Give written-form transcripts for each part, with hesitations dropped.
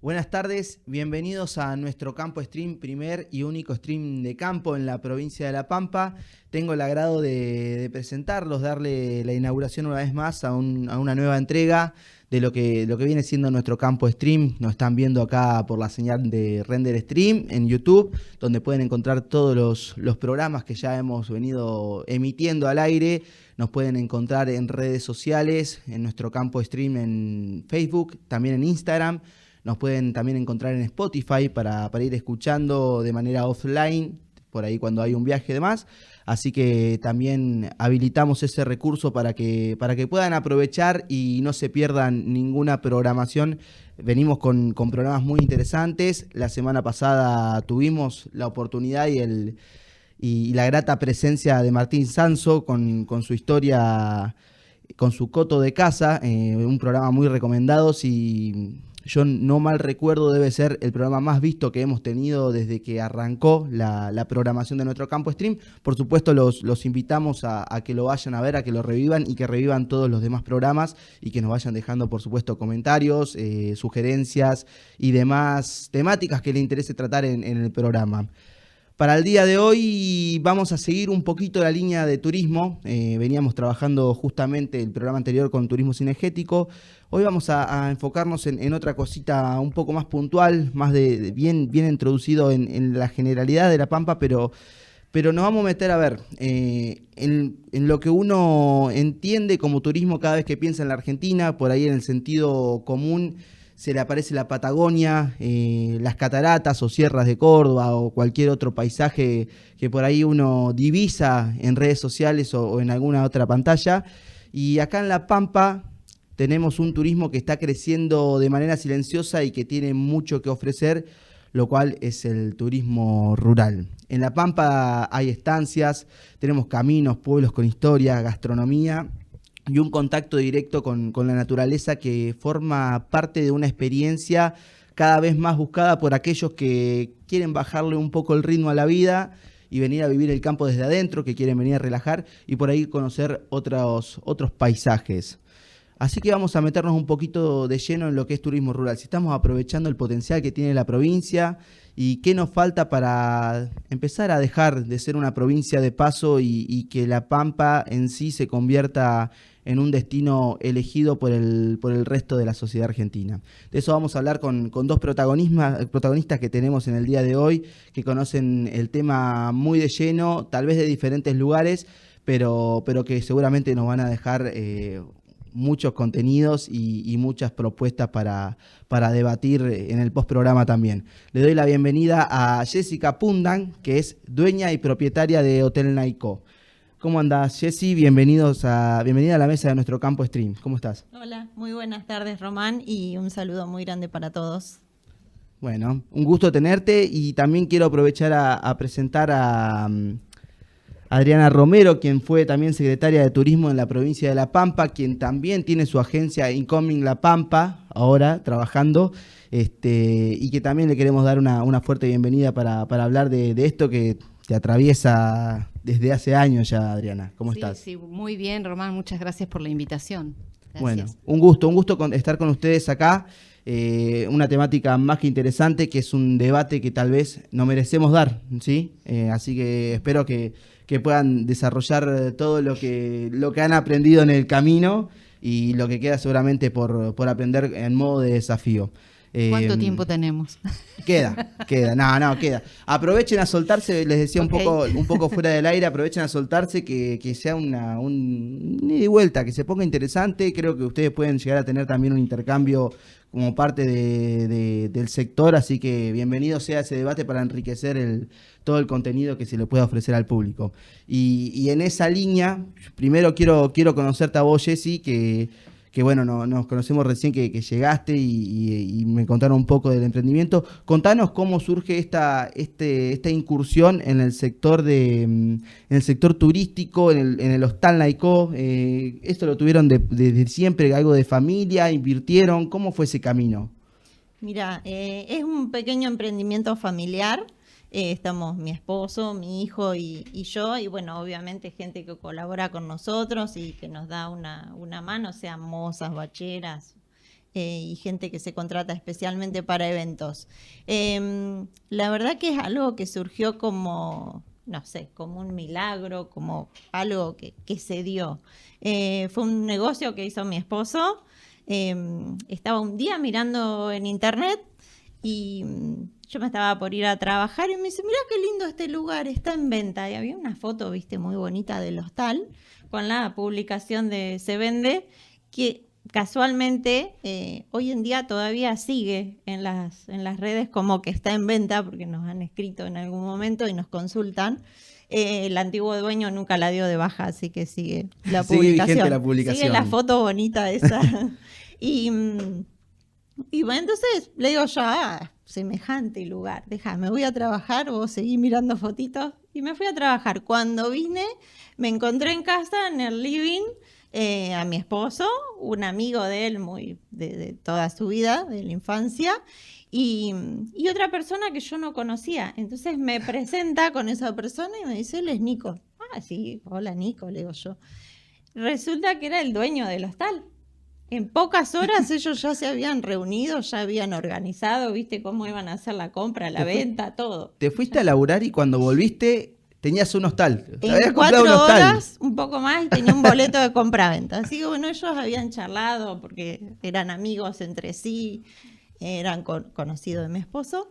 Buenas tardes, bienvenidos a nuestro Campo Stream, primer y único stream de campo en la provincia de La Pampa. Tengo el agrado de presentarlos, darle la inauguración una vez más a una nueva entrega de lo que viene siendo nuestro Campo Stream. Nos están viendo acá por la señal de Render Stream en YouTube, donde pueden encontrar todos los programas que ya hemos venido emitiendo al aire. Nos pueden encontrar en redes sociales, en nuestro Campo Stream en Facebook, también en Instagram. Nos pueden también encontrar en Spotify para ir escuchando de manera offline, por ahí cuando hay un viaje y demás. Así que también habilitamos ese recurso para que puedan aprovechar y no se pierdan ninguna programación. Venimos con programas muy interesantes. La semana pasada tuvimos la oportunidad y la grata presencia de Martín Sanso con su historia, con su coto de casa, un programa muy recomendado. Si yo no mal recuerdo, debe ser el programa más visto que hemos tenido desde que arrancó la programación de nuestro Campo Stream. Por supuesto, los invitamos a que lo vayan a ver, a que lo revivan y que revivan todos los demás programas y que nos vayan dejando, por supuesto, comentarios, sugerencias y demás temáticas que les interese tratar en el programa. Para el día de hoy vamos a seguir un poquito la línea de turismo. Veníamos trabajando justamente el programa anterior con turismo cinegético. Hoy vamos a enfocarnos en otra cosita un poco más puntual, más bien introducido en la generalidad de La Pampa, pero nos vamos a meter a ver en lo que uno entiende como turismo cada vez que piensa en la Argentina. Por ahí en el sentido común se le aparece la Patagonia, las cataratas o sierras de Córdoba o cualquier otro paisaje que por ahí uno divisa en redes sociales o en alguna otra pantalla. Y acá en La Pampa tenemos un turismo que está creciendo de manera silenciosa y que tiene mucho que ofrecer, lo cual es el turismo rural. En La Pampa hay estancias, tenemos caminos, pueblos con historia, gastronomía y un contacto directo con la naturaleza que forma parte de una experiencia cada vez más buscada por aquellos que quieren bajarle un poco el ritmo a la vida y venir a vivir el campo desde adentro, que quieren venir a relajar y por ahí conocer otros paisajes. Así que vamos a meternos un poquito de lleno en lo que es turismo rural. Si estamos aprovechando el potencial que tiene la provincia y qué nos falta para empezar a dejar de ser una provincia de paso y que La Pampa en sí se convierta en un destino elegido por el resto de la sociedad argentina. De eso vamos a hablar con dos protagonistas que tenemos en el día de hoy, que conocen el tema muy de lleno, tal vez de diferentes lugares, pero que seguramente nos van a dejar muchos contenidos y muchas propuestas para debatir en el postprograma también. Le doy la bienvenida a Jessica Pundan, que es dueña y propietaria de Hotel Naicó. ¿Cómo andás, Jessy? Bienvenida a la mesa de nuestro Campo Stream. ¿Cómo estás? Hola, muy buenas tardes, Román, y un saludo muy grande para todos. Bueno, un gusto tenerte y también quiero aprovechar a presentar a Adriana Romero, quien fue también secretaria de Turismo en la provincia de La Pampa, quien también tiene su agencia Incoming La Pampa, ahora trabajando, y que también le queremos dar una fuerte bienvenida para hablar de esto que te atraviesa desde hace años ya, Adriana. ¿Cómo estás? Sí, muy bien, Román, muchas gracias por la invitación. Gracias. Bueno, un gusto estar con ustedes acá. Una temática más que interesante, que es un debate que tal vez no merecemos dar, ¿sí? Así que espero que puedan desarrollar todo lo que han aprendido en el camino y lo que queda seguramente por aprender en modo de desafío. ¿Cuánto tiempo tenemos? Queda. Aprovechen a soltarse, les decía Okay. un poco fuera del aire, aprovechen a soltarse, que sea un ida y vuelta, que se ponga interesante. Creo que ustedes pueden llegar a tener también un intercambio como parte del sector, así que bienvenido sea ese debate para enriquecer todo el contenido que se le pueda ofrecer al público. Y en esa línea, primero quiero conocerte a vos, Jessy, que bueno, nos conocemos recién que llegaste y me contaron un poco del emprendimiento. Contanos cómo surge esta incursión en el sector turístico, en el Hostal Naicó. ¿Esto lo tuvieron desde siempre, algo de familia, invirtieron? ¿Cómo fue ese camino? Mira, es un pequeño emprendimiento familiar. Estamos mi esposo, mi hijo y yo, y bueno, obviamente gente que colabora con nosotros y que nos da una mano, sean mozas, bacheras, y gente que se contrata especialmente para eventos. La verdad que es algo que surgió como, no sé, como un milagro, como algo que se dio. Fue un negocio que hizo mi esposo. Estaba un día mirando en internet y yo me estaba por ir a trabajar y me dice, mirá qué lindo este lugar, está en venta. Y había una foto, viste, muy bonita del hostal con la publicación de Se Vende, que casualmente hoy en día todavía sigue en las redes como que está en venta, porque nos han escrito en algún momento y nos consultan. El antiguo dueño nunca la dio de baja, así que sigue la Sigue publicación. vigente la publicación. Sigue la foto bonita esa. Y bueno, entonces le digo yo, semejante lugar, déjame, voy a trabajar, vos seguí mirando fotitos. Y me fui a trabajar. Cuando vine, me encontré en casa, en el living, a mi esposo, un amigo de él de toda su vida, de la infancia, y otra persona que yo no conocía. Entonces me presenta con esa persona y me dice, él es Nico. Ah, sí, hola Nico, le digo yo. Resulta que era el dueño del hostal. En pocas horas ellos ya se habían reunido, ya habían organizado, viste cómo iban a hacer la compra, la venta, todo. Te fuiste a laburar y cuando volviste tenías un hostal. En 4 horas, un poco más, y tenía un boleto de compra-venta. Así que bueno, ellos habían charlado porque eran amigos entre sí, eran conocidos de mi esposo.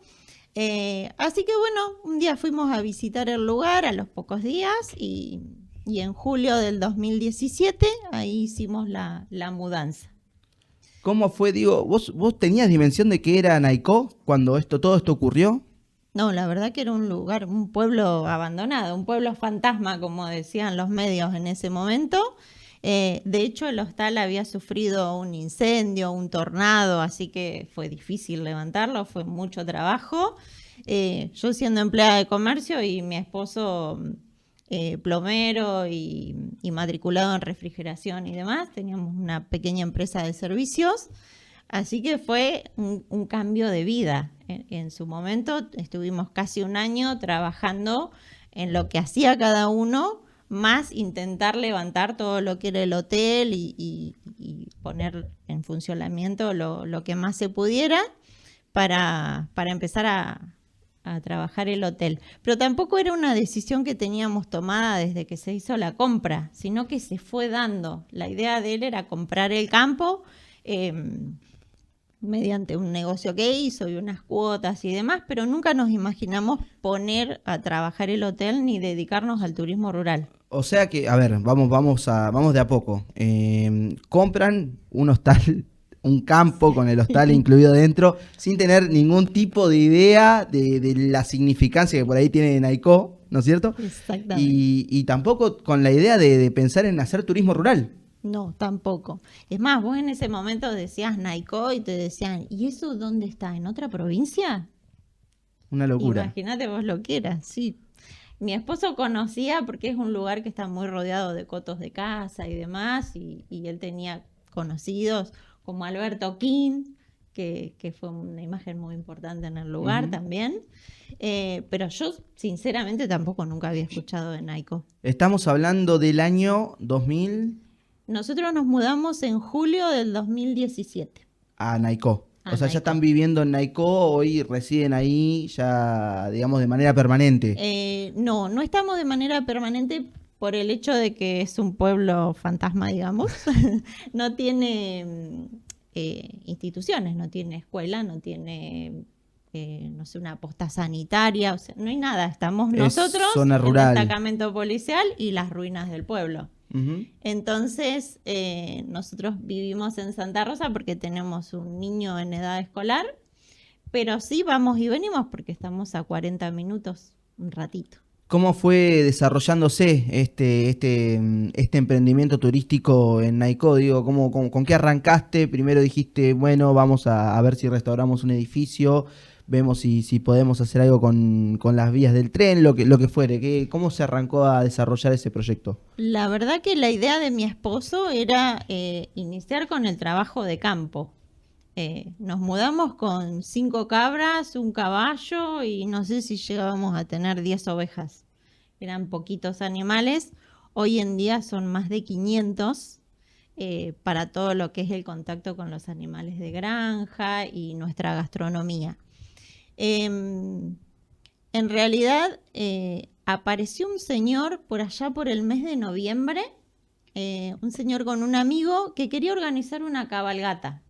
Así que bueno, un día fuimos a visitar el lugar a los pocos días y en julio del 2017 ahí hicimos la mudanza. ¿Cómo fue? Digo, ¿vos tenías dimensión de que era Naicó cuando todo esto ocurrió? No, la verdad que era un lugar, un pueblo abandonado, un pueblo fantasma, como decían los medios en ese momento. De hecho, el hostal había sufrido un incendio, un tornado, así que fue difícil levantarlo, fue mucho trabajo. Yo siendo empleada de comercio y mi esposo plomero y matriculado en refrigeración y demás, teníamos una pequeña empresa de servicios. Así que fue un cambio de vida. En su momento estuvimos casi un año trabajando en lo que hacía cada uno, más intentar levantar todo lo que era el hotel y poner en funcionamiento lo que más se pudiera para empezar a trabajar el hotel. Pero tampoco era una decisión que teníamos tomada desde que se hizo la compra, sino que se fue dando. La idea de él era comprar el campo mediante un negocio que hizo y unas cuotas y demás, pero nunca nos imaginamos poner a trabajar el hotel ni dedicarnos al turismo rural. O sea que, a ver, vamos de a poco. Compran un hostal, un campo con el hostal incluido dentro, sin tener ningún tipo de idea de la significancia que por ahí tiene Naicó, ¿no es cierto? Exactamente. Y tampoco con la idea de pensar en hacer turismo rural. No, tampoco. Es más, vos en ese momento decías Naicó y te decían, ¿y eso dónde está? ¿En otra provincia? Una locura. Imagínate vos lo que era, sí. Mi esposo conocía porque es un lugar que está muy rodeado de cotos de casa y demás, y él tenía conocidos como Alberto King, que fue una imagen muy importante en el lugar también. Pero yo, sinceramente, tampoco nunca había escuchado de Naicó. Estamos hablando del año 2000 Nosotros nos mudamos en julio del 2017. a Naicó. O sea, Naicó. ya están viviendo en Naicó, hoy residen ahí ya, digamos, de manera permanente. No estamos de manera permanente por el hecho de que es un pueblo fantasma, digamos. No tiene instituciones, no tiene escuela, no tiene, no sé, una posta sanitaria, o sea, no hay nada. Estamos Es nosotros, zona rural. el destacamento policial y las ruinas del pueblo. Ujú. Entonces, nosotros vivimos en Santa Rosa porque tenemos un niño en edad escolar, pero sí vamos y venimos porque estamos a 40 minutos, un ratito. ¿Cómo fue desarrollándose este emprendimiento turístico en Naicó? Digo, ¿con qué arrancaste? Primero dijiste, bueno, vamos a ver si restauramos un edificio, vemos si podemos hacer algo con las vías del tren, lo que fuere. ¿Cómo se arrancó a desarrollar ese proyecto? La verdad que la idea de mi esposo era iniciar con el trabajo de campo. Nos mudamos con 5 cabras, un caballo y no sé si llegábamos a tener 10 ovejas. Eran poquitos animales. Hoy en día son más de 500. para todo lo que es el contacto con los animales de granja y nuestra gastronomía. En realidad apareció un señor por allá por el mes de noviembre, un señor con un amigo que quería organizar una cabalgata.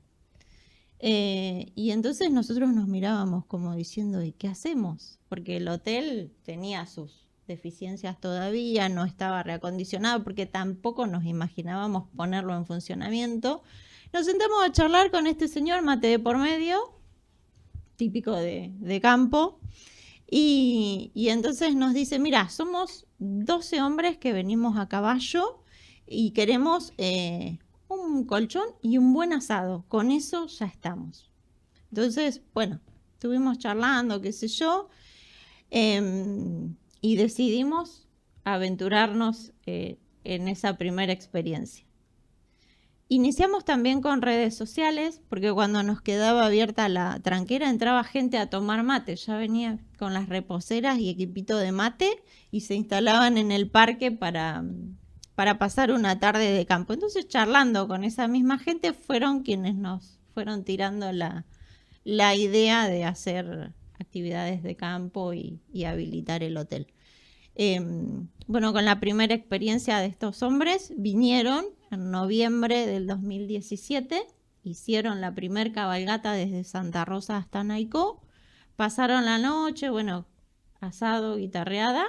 Y entonces nosotros nos mirábamos como diciendo, ¿y qué hacemos? Porque el hotel tenía sus deficiencias todavía, no estaba reacondicionado, porque tampoco nos imaginábamos ponerlo en funcionamiento. Nos sentamos a charlar con este señor, mate de por medio, típico de campo, y entonces nos dice, mira, somos 12 hombres que venimos a caballo y queremos un colchón y un buen asado, con eso ya estamos. Entonces, bueno, estuvimos charlando, qué sé yo, y decidimos aventurarnos en esa primera experiencia. Iniciamos también con redes sociales, porque cuando nos quedaba abierta la tranquera entraba gente a tomar mate, ya venía con las reposeras y equipito de mate y se instalaban en el parque para pasar una tarde de campo. Entonces, charlando con esa misma gente, fueron quienes nos fueron tirando la idea de hacer actividades de campo y habilitar el hotel. Bueno, con la primera experiencia de estos hombres, vinieron en noviembre del 2017, hicieron la primer cabalgata desde Santa Rosa hasta Naicó, pasaron la noche, bueno, asado, guitarreada,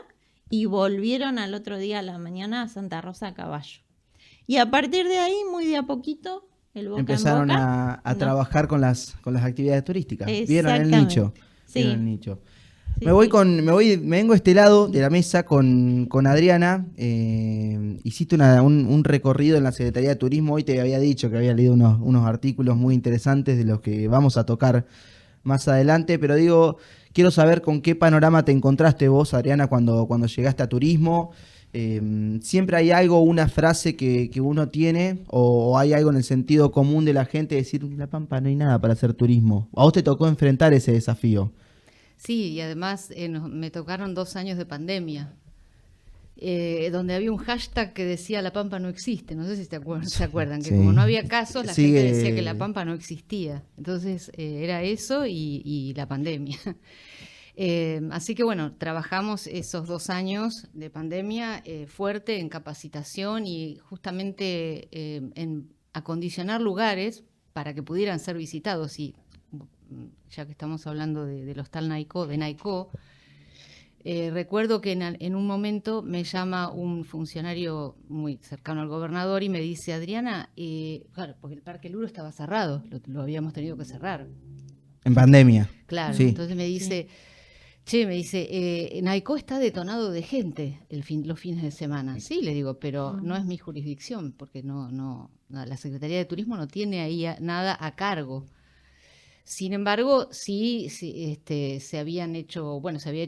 y volvieron al otro día a la mañana a Santa Rosa a caballo. Y a partir de ahí, muy de a poquito, el boca Empezaron en boca, a trabajar con las actividades turísticas. Vieron el Exactamente. nicho. Sí. Vieron el nicho. Sí, Me vengo a este lado de la mesa con Adriana. Hiciste un recorrido en la Secretaría de Turismo. Hoy te había dicho que había leído unos artículos muy interesantes de los que vamos a tocar más adelante, pero digo, quiero saber con qué panorama te encontraste vos, Adriana, cuando llegaste a turismo. Siempre hay algo, una frase que uno tiene, o hay algo en el sentido común de la gente, decir, en La Pampa no hay nada para hacer turismo. ¿A vos te tocó enfrentar ese desafío? Sí, y además me tocaron 2 años de pandemia, donde había un hashtag que decía La Pampa no existe. No sé si se acuerdan, que Sí. como no había casos, la Sigue. gente decía que La Pampa no existía. Entonces era eso y la pandemia. Así que bueno, trabajamos esos 2 años de pandemia fuerte en capacitación y justamente en acondicionar lugares para que pudieran ser visitados. Y ya que estamos hablando del Hostal Naicó, de Naicó, recuerdo que en un momento me llama un funcionario muy cercano al gobernador y me dice, Adriana, claro, porque el Parque Luro estaba cerrado, lo habíamos tenido que cerrar. En pandemia. Claro, Sí. entonces me dice, Naicó está detonado de gente los fines de semana. Sí, le digo, pero no es mi jurisdicción, porque la Secretaría de Turismo no tiene ahí nada a cargo. Sin embargo, sí, se había hecho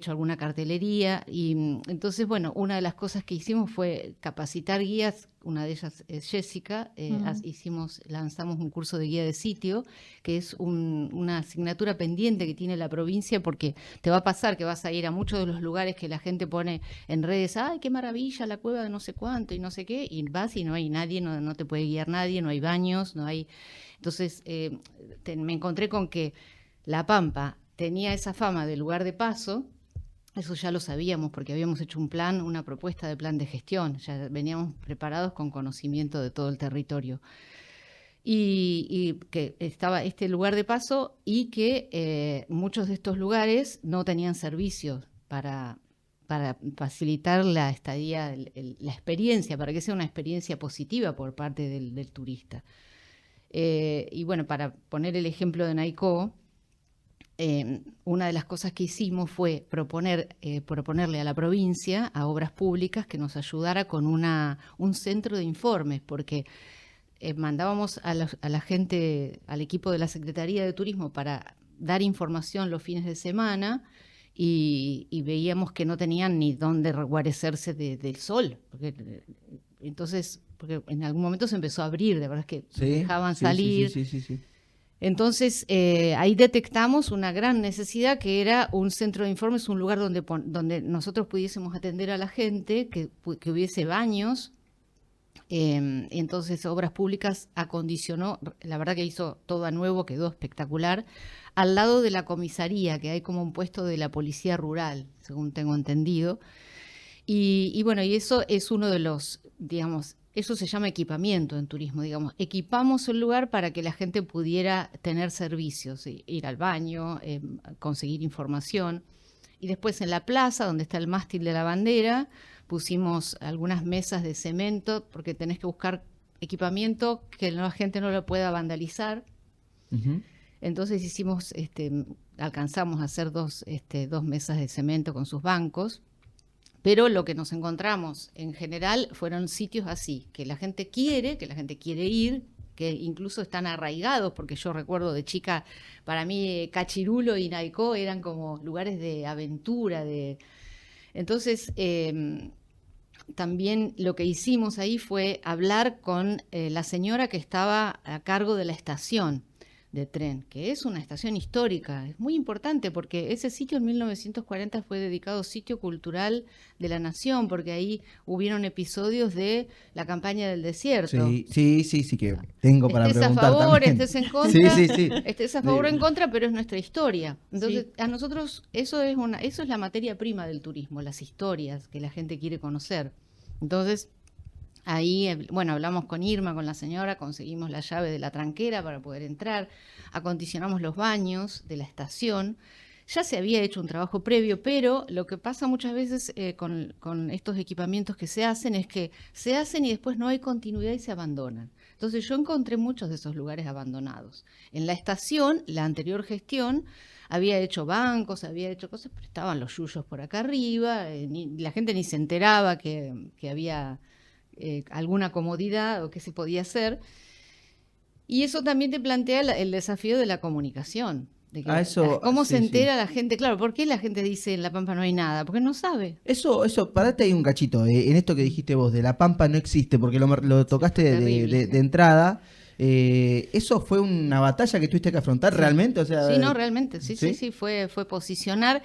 alguna cartelería y entonces, bueno, una de las cosas que hicimos fue capacitar guías, una de ellas es Jessica, lanzamos un curso de guía de sitio, que es una asignatura pendiente que tiene la provincia, porque te va a pasar que vas a ir a muchos de los lugares que la gente pone en redes, ¡ay, qué maravilla, la cueva de no sé cuánto y no sé qué! Y vas y no hay nadie, no te puede guiar nadie, no hay baños, no hay... Entonces me encontré con que La Pampa tenía esa fama de lugar de paso. Eso ya lo sabíamos porque habíamos hecho una propuesta de plan de gestión, ya veníamos preparados con conocimiento de todo el territorio. Y que estaba este lugar de paso y que muchos de estos lugares no tenían servicios para facilitar la estadía, la experiencia, para que sea una experiencia positiva por parte del turista. Y bueno, para poner el ejemplo de Naicó, una de las cosas que hicimos fue proponerle a la provincia, a Obras Públicas, que nos ayudara con un centro de informes, porque mandábamos a la gente, al equipo de la Secretaría de Turismo para dar información los fines de semana y veíamos que no tenían ni dónde guarecerse del sol, porque en algún momento se empezó a abrir, de verdad es que dejaban salir. Sí. Entonces, ahí detectamos una gran necesidad, que era un centro de informes, un lugar donde nosotros pudiésemos atender a la gente, que hubiese baños, Entonces Obras Públicas acondicionó, la verdad que hizo todo a nuevo, quedó espectacular, al lado de la comisaría, que hay como un puesto de la policía rural, según tengo entendido. Y bueno, y eso es uno de los, digamos, eso se llama equipamiento en turismo, digamos. Equipamos el lugar para que la gente pudiera tener servicios, ir al baño, conseguir información. Y después en la plaza, donde está el mástil de la bandera, pusimos algunas mesas de cemento, porque tenés que buscar equipamiento que la gente no lo pueda vandalizar. Ujú. Entonces alcanzamos a hacer dos mesas de cemento con sus bancos. Pero lo que nos encontramos en general fueron sitios así, que la gente quiere ir, que incluso están arraigados, porque yo recuerdo de chica, para mí Cachirulo y Naicó eran como lugares de aventura. Entonces, también lo que hicimos ahí fue hablar con la señora que estaba a cargo de la estación de tren, que es una estación histórica, es muy importante porque ese sitio en 1940 fue dedicado sitio cultural de la nación, porque ahí hubieron episodios de la campaña del desierto. Sí, que tengo para Estés a preguntar favor, también. estés en contra, Sí. estés a favor o en contra, pero es nuestra historia. Entonces, Sí. a nosotros eso es la materia prima del turismo, las historias que la gente quiere conocer. Entonces, ahí, bueno, hablamos con Irma, con la señora, conseguimos la llave de la tranquera para poder entrar, acondicionamos los baños de la estación. Ya se había hecho un trabajo previo, pero lo que pasa muchas veces con estos equipamientos que se hacen es que se hacen y después no hay continuidad y se abandonan. Entonces yo encontré muchos de esos lugares abandonados. En la estación, la anterior gestión había hecho bancos, había hecho cosas, pero estaban los yuyos por acá arriba, la gente ni se enteraba que había alguna comodidad o qué se podía hacer. Y eso también te plantea el desafío de la comunicación. De que ¿cómo se entera la gente? Claro, ¿por qué la gente dice en La Pampa no hay nada? Porque no sabe. Eso, parate ahí un cachito, en esto que dijiste vos, de La Pampa no existe, porque lo tocaste de entrada. ¿Eso fue una batalla que tuviste que afrontar realmente? O sea, sí, no, realmente, sí, fue posicionar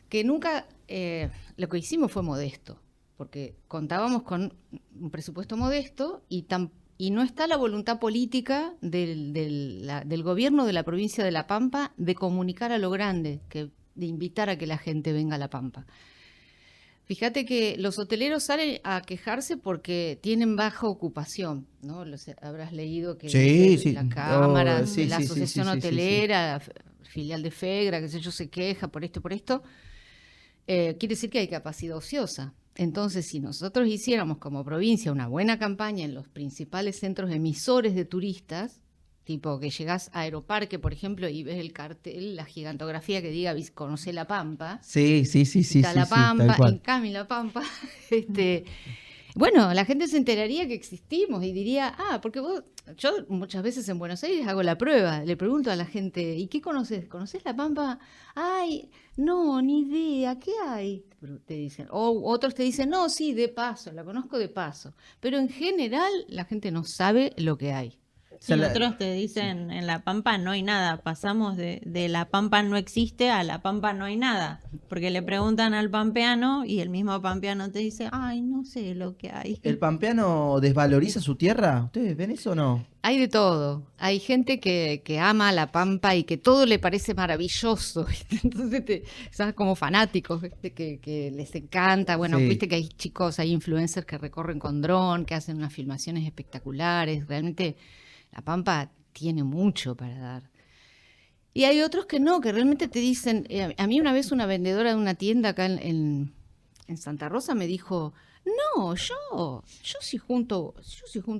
que nunca, lo que hicimos fue modesto, porque contábamos con un presupuesto modesto y no está la voluntad política del gobierno de la provincia de La Pampa de comunicar a lo grande, de invitar a que la gente venga a La Pampa. Fíjate que los hoteleros salen a quejarse porque tienen baja ocupación, ¿no? Habrás leído que la Cámara, la Asociación Hotelera, filial de FEGRA, qué sé yo, se queja por esto y por esto. Quiere decir que hay capacidad ociosa. Entonces, si nosotros hiciéramos como provincia una buena campaña en los principales centros emisores de turistas, tipo que llegás a Aeroparque, por ejemplo, y ves el cartel, la gigantografía que diga conocé La Pampa. Sí. Está La Pampa, en Cami La Pampa. Bueno, la gente se enteraría que existimos y diría, porque yo muchas veces en Buenos Aires hago la prueba, le pregunto a la gente, ¿y qué conoces? ¿Conoces La Pampa? Ay, no, ni idea, ¿qué hay? Te dicen, o otros te dicen, no, sí, de paso, la conozco de paso. Pero en general la gente no sabe lo que hay. Sí, otros te dicen, en La Pampa no hay nada. Pasamos de La Pampa no existe a La Pampa no hay nada. Porque le preguntan al pampeano y el mismo pampeano te dice, ay, no sé lo que hay. ¿El pampeano desvaloriza su tierra? ¿Ustedes ven eso o no? Hay de todo. Hay gente que ama La Pampa y que todo le parece maravilloso. Entonces son como fanáticos, que les encanta. Bueno, viste que hay chicos, hay influencers que recorren con dron, que hacen unas filmaciones espectaculares. Realmente La Pampa tiene mucho para dar. Y hay otros que no, que realmente te dicen... a mí una vez una vendedora de una tienda acá en Santa Rosa me dijo, no, yo si junto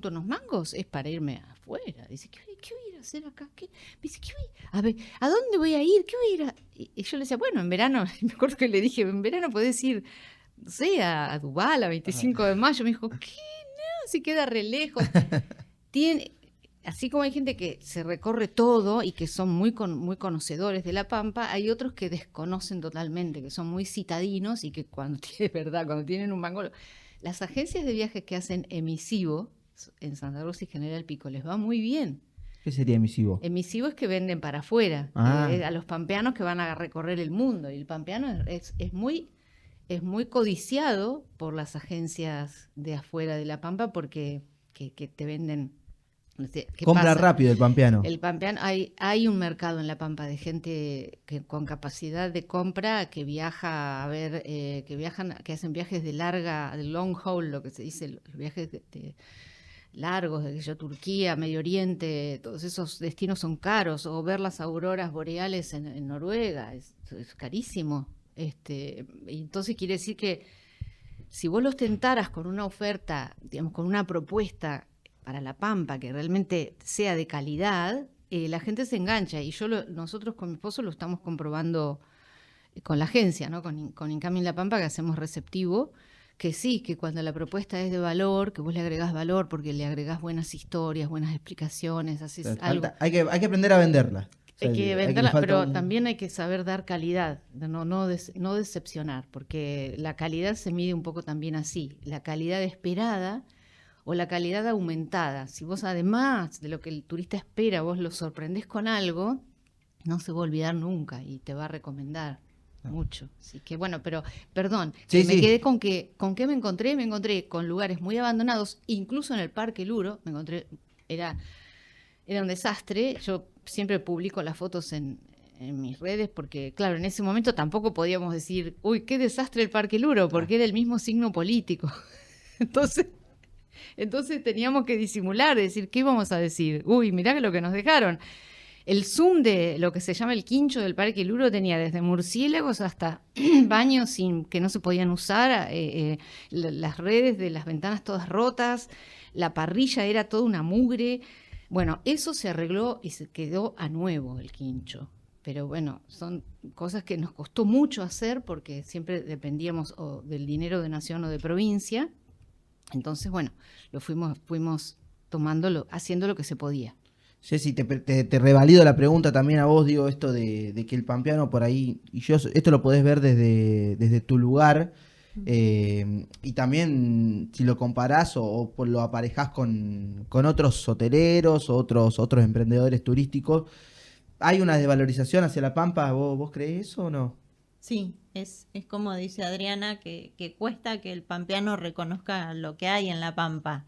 unos mangos es para irme afuera. Dice, ¿qué voy a ir a hacer acá? Dice, a ver, ¿a dónde voy a ir? ¿Qué voy a ir a...? Y yo le decía, bueno, en verano, me acuerdo que le dije, en verano podés ir, no sé, a Dubái, a 25 de mayo. Me dijo, ¿qué? No, si queda re lejos. Así como hay gente que se recorre todo y que son muy conocedores de La Pampa, hay otros que desconocen totalmente, que son muy citadinos y que cuando tienen un mango... Las agencias de viajes que hacen emisivo en Santa Rosa y General Pico les va muy bien. ¿Qué sería emisivo? Emisivo es que venden para afuera, a los pampeanos que van a recorrer el mundo. Y el pampeano es muy es muy codiciado por las agencias de afuera de La Pampa porque que te venden. No sé, ¿qué Compra pasa? rápido el pampeano. El pampeano, hay un mercado en La Pampa de gente con capacidad de compra que viaja a ver, que hacen viajes de long haul, lo que se dice, los viajes largos, de Turquía, Medio Oriente, todos esos destinos son caros, o ver las auroras boreales en Noruega, es carísimo. Y entonces quiere decir que si vos los tentaras con una oferta, digamos, con una propuesta para La Pampa que realmente sea de calidad, la gente se engancha. Y nosotros con mi esposo lo estamos comprobando con la agencia, ¿no? Con Incoming La Pampa, que hacemos receptivo, que sí, que cuando la propuesta es de valor, que vos le agregás valor porque le agregás buenas historias, buenas explicaciones, haces algo. Hay que aprender a venderla. Hay que venderla, falta pero también hay que saber dar calidad, no decepcionar, porque la calidad se mide un poco también así, la calidad esperada o la calidad aumentada. Si vos además de lo que el turista espera, vos lo sorprendés con algo, no se va a olvidar nunca y te va a recomendar mucho. Así que bueno, pero perdón, Sí, me sí. quedé con qué me encontré con lugares muy abandonados, incluso en el Parque Luro, me encontré, era un desastre. Yo siempre publico las fotos en mis redes porque, claro, en ese momento tampoco podíamos decir, uy, qué desastre el Parque Luro, porque era el mismo signo político. Entonces teníamos que disimular, decir, ¿qué íbamos a decir? Uy, mirá lo que nos dejaron. El Zoom de lo que se llama el quincho del Parque Luro tenía desde murciélagos hasta baños que no se podían usar, las redes de las ventanas todas rotas, la parrilla era toda una mugre. Bueno, eso se arregló y se quedó a nuevo el quincho. Pero bueno, son cosas que nos costó mucho hacer porque siempre dependíamos o del dinero de nación o de provincia. Entonces, bueno, lo fuimos tomándolo, haciendo lo que se podía. Ceci, te revalido la pregunta también a vos, digo, esto de que el pampeano por ahí, esto lo podés ver desde tu lugar, y también si lo comparás o lo aparejás con otros hoteleros o otros emprendedores turísticos, ¿hay una desvalorización hacia la Pampa? ¿Vos creés eso o no? Sí, es como dice Adriana, que cuesta que el pampeano reconozca lo que hay en La Pampa.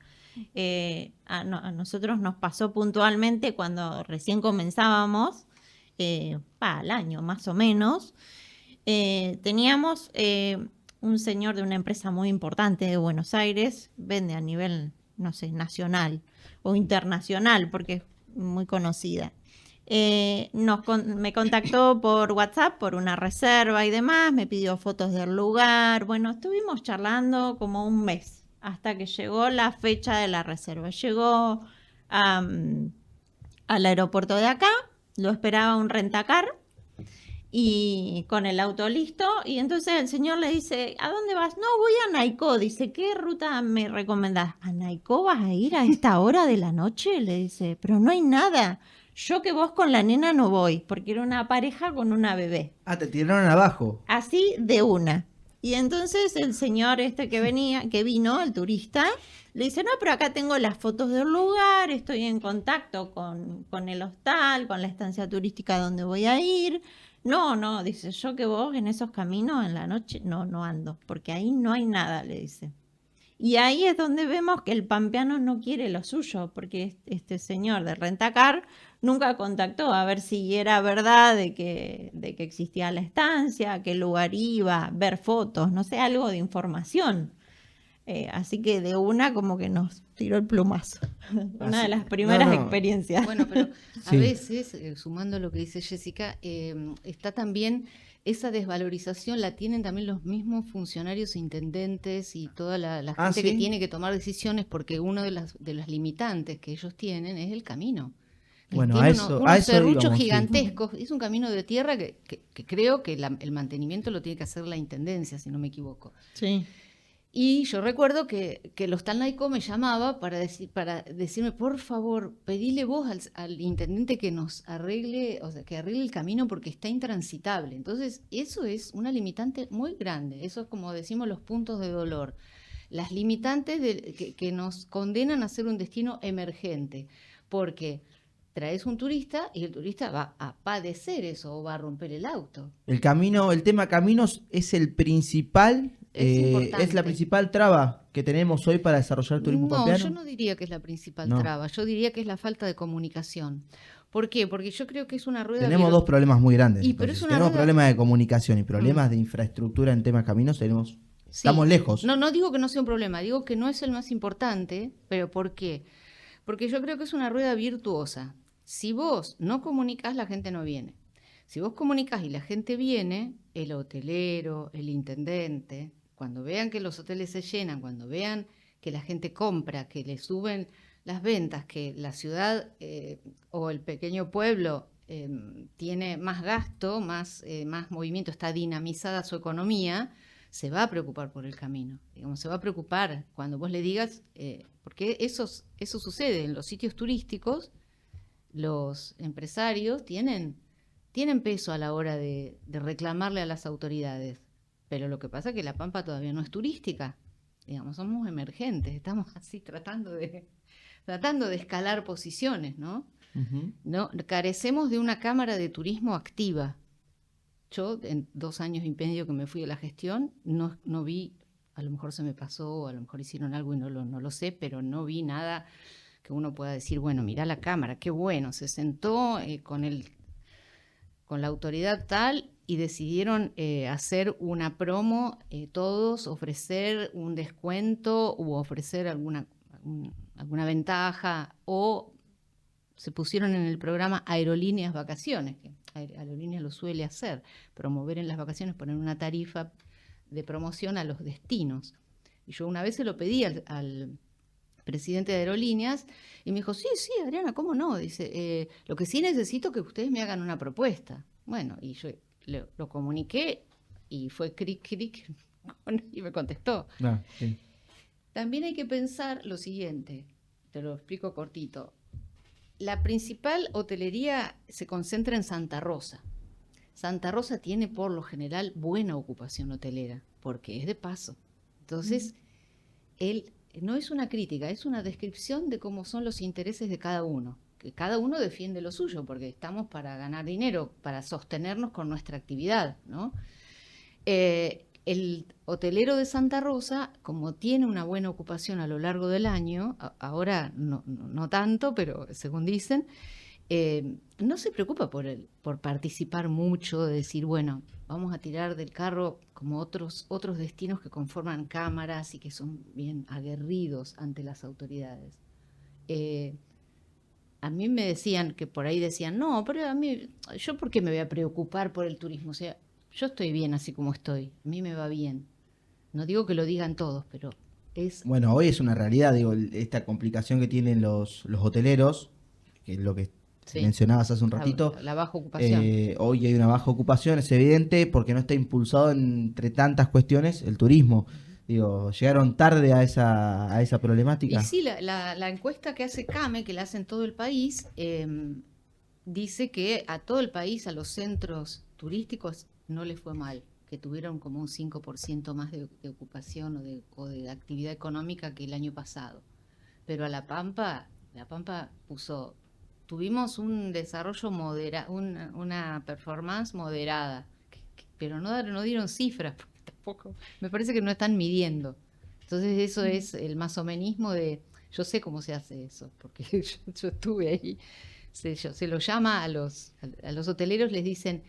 A nosotros nos pasó puntualmente cuando recién comenzábamos, al año más o menos, teníamos un señor de una empresa muy importante de Buenos Aires, vende a nivel, no sé, nacional o internacional, porque es muy conocida. Me contactó por WhatsApp por una reserva y demás, me pidió fotos del lugar. Bueno, estuvimos charlando como un mes hasta que llegó la fecha de la reserva. Llegó al aeropuerto de acá, lo esperaba un rentacar y con el auto listo. Y entonces el señor le dice, ¿a dónde vas? No, voy a Naicó. Dice, ¿qué ruta me recomendás? ¿A Naicó vas a ir a esta hora de la noche? Le dice, pero no hay nada. Yo que vos con la nena no voy, porque era una pareja con una bebé. Ah, te tiraron abajo. Así de una. Y entonces el señor que vino, el turista, le dice, no, pero acá tengo las fotos del lugar, estoy en contacto con el hostal, con la estancia turística donde voy a ir. No, dice, yo que vos en esos caminos en la noche no ando, porque ahí no hay nada, le dice. Y ahí es donde vemos que el pampeano no quiere lo suyo, porque este señor de Rentacar nunca contactó a ver si era verdad de que existía la estancia, a qué lugar iba, ver fotos, no sé, algo de información. Así que de una como que nos tiró el plumazo. Una de las primeras experiencias. Bueno, pero a Sí. veces, sumando lo que dice Jessica, está también esa desvalorización, la tienen también los mismos funcionarios e intendentes y toda la gente que ¿sí? tiene que tomar decisiones, porque uno de las limitantes que ellos tienen es el camino. Bueno, Tiene a eso serruchos íbamos, sí. gigantescos. Es un camino de tierra que creo que el mantenimiento lo tiene que hacer la intendencia, si no me equivoco. Sí. Y yo recuerdo que el Hostal Naicó me llamaba para decirme, por favor, pedile vos al intendente que nos arregle, o sea, que arregle el camino porque está intransitable. Entonces, eso es una limitante muy grande. Eso es como decimos los puntos de dolor. Las limitantes que nos condenan a ser un destino emergente. Porque traes un turista y el turista va a padecer eso o va a romper el auto. El tema caminos es el principal, es la Importante. principal traba que tenemos hoy para desarrollar el turismo No, pampeano. yo no diría que es la principal No. traba, yo diría que es la falta de comunicación. ¿Por qué? Porque yo creo que es una rueda... Tenemos dos problemas muy grandes. Pero Entonces, es si una tenemos rueda... problemas de comunicación y problemas de infraestructura en temas caminos, Sí. estamos lejos. No digo que no sea un problema, digo que no es el más importante, pero ¿por qué? Porque yo creo que es una rueda virtuosa. Si vos no comunicás, la gente no viene. Si vos comunicás y la gente viene, el hotelero, el intendente, cuando vean que los hoteles se llenan, cuando vean que la gente compra, que le suben las ventas, que la ciudad o el pequeño pueblo tiene más gasto, más movimiento, está dinamizada su economía, se va a preocupar por el camino. Digamos, se va a preocupar cuando vos le digas, porque eso sucede en los sitios turísticos, los empresarios tienen peso a la hora de reclamarle a las autoridades. Pero lo que pasa es que La Pampa todavía no es turística. Digamos, somos emergentes, estamos así tratando de escalar posiciones, ¿no? Uh-huh. No, carecemos de una cámara de turismo activa. Yo, en 2 años y medio que me fui a la gestión, no vi, a lo mejor se me pasó, a lo mejor hicieron algo y no lo sé, pero no vi nada que uno pueda decir, bueno, mirá la cámara, qué bueno, se sentó con la autoridad tal y decidieron hacer una promo, todos, ofrecer un descuento u ofrecer alguna ventaja, o se pusieron en el programa Aerolíneas Vacaciones, que Aerolíneas lo suele hacer, promover en las vacaciones, poner una tarifa de promoción a los destinos. Y yo una vez se lo pedí al presidente de Aerolíneas y me dijo, sí, Adriana, ¿cómo no? Dice, lo que sí necesito que ustedes me hagan una propuesta. Bueno, y yo lo comuniqué y fue cric y me contestó. Sí. También hay que pensar lo siguiente, te lo explico cortito. La principal hotelería se concentra en Santa Rosa. Santa Rosa tiene por lo general buena ocupación hotelera, porque es de paso. Entonces, no es una crítica, es una descripción de cómo son los intereses de cada uno. Que cada uno defiende lo suyo, porque estamos para ganar dinero, para sostenernos con nuestra actividad, ¿no? El hotelero de Santa Rosa, como tiene una buena ocupación a lo largo del año, ahora no tanto, pero según dicen, no se preocupa por participar mucho, de decir, bueno, vamos a tirar del carro como otros destinos que conforman cámaras y que son bien aguerridos ante las autoridades. A mí me decían, que por ahí decían, no, pero ¿yo por qué me voy a preocupar por el turismo? O sea, yo estoy bien así como estoy, a mí me va bien. No digo que lo digan todos, pero es... Bueno, hoy es una realidad, digo, esta complicación que tienen los hoteleros, que es lo que mencionabas hace un ratito. La baja ocupación. Hoy hay una baja ocupación, es evidente, porque no está impulsado entre tantas cuestiones el turismo. Digo, llegaron tarde a esa problemática. Y sí, la encuesta que hace CAME, que la hace en todo el país, dice que a todo el país, a los centros turísticos, no les fue mal, que tuvieron como un 5% más de ocupación o de actividad económica que el año pasado. Pero a La Pampa tuvimos un desarrollo moderado, una performance moderada, pero no dieron cifras, porque tampoco, me parece que no están midiendo. Entonces eso es el masomenismo de, yo sé cómo se hace eso, porque yo estuve ahí, se lo llama a los hoteleros, les dicen,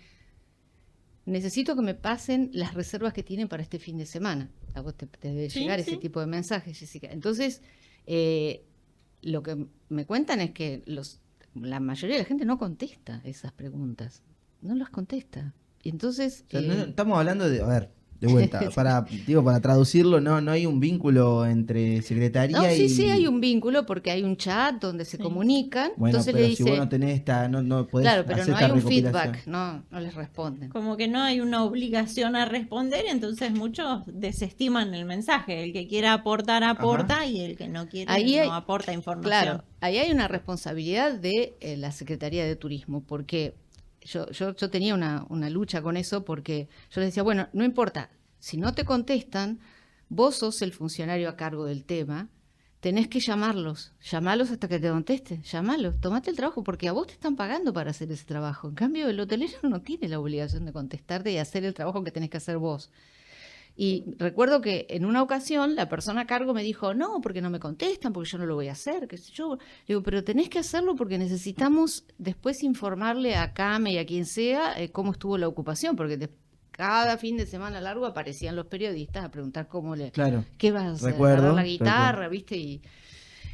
necesito que me pasen las reservas que tienen para este fin de semana. A vos te debe llegar ese tipo de mensajes, Jessica. Entonces, lo que me cuentan es que la mayoría de la gente no contesta esas preguntas. No las contesta. Y entonces... O sea, no, estamos hablando de... A ver, de vuelta, para traducirlo, no hay un vínculo entre secretaría y... Sí hay un vínculo porque hay un chat donde se comunican. Bueno, entonces pero le dice, si vos no tenés no podés claro, pero hacer no esta hay un recopilación. feedback, no les responden. Como que no hay una obligación a responder, entonces muchos desestiman el mensaje. El que quiera aportar, aporta, y el que no quiere no aporta información. Claro, ahí hay una responsabilidad de la Secretaría de Turismo, porque yo tenía una lucha con eso, porque yo les decía, bueno, no importa, si no te contestan, vos sos el funcionario a cargo del tema, tenés que llamarlos hasta que te contesten, llamalos, tomate el trabajo, porque a vos te están pagando para hacer ese trabajo. En cambio, el hotelero no tiene la obligación de contestarte y hacer el trabajo que tenés que hacer vos. Y recuerdo que en una ocasión la persona a cargo me dijo, no, porque no me contestan, porque yo no lo voy a hacer, qué sé yo. Digo, pero tenés que hacerlo porque necesitamos después informarle a Came y a quien sea cómo estuvo la ocupación, porque cada fin de semana largo aparecían los periodistas a preguntar Claro, qué vas a hacer, recuerdo, agarrar la guitarra, ¿viste?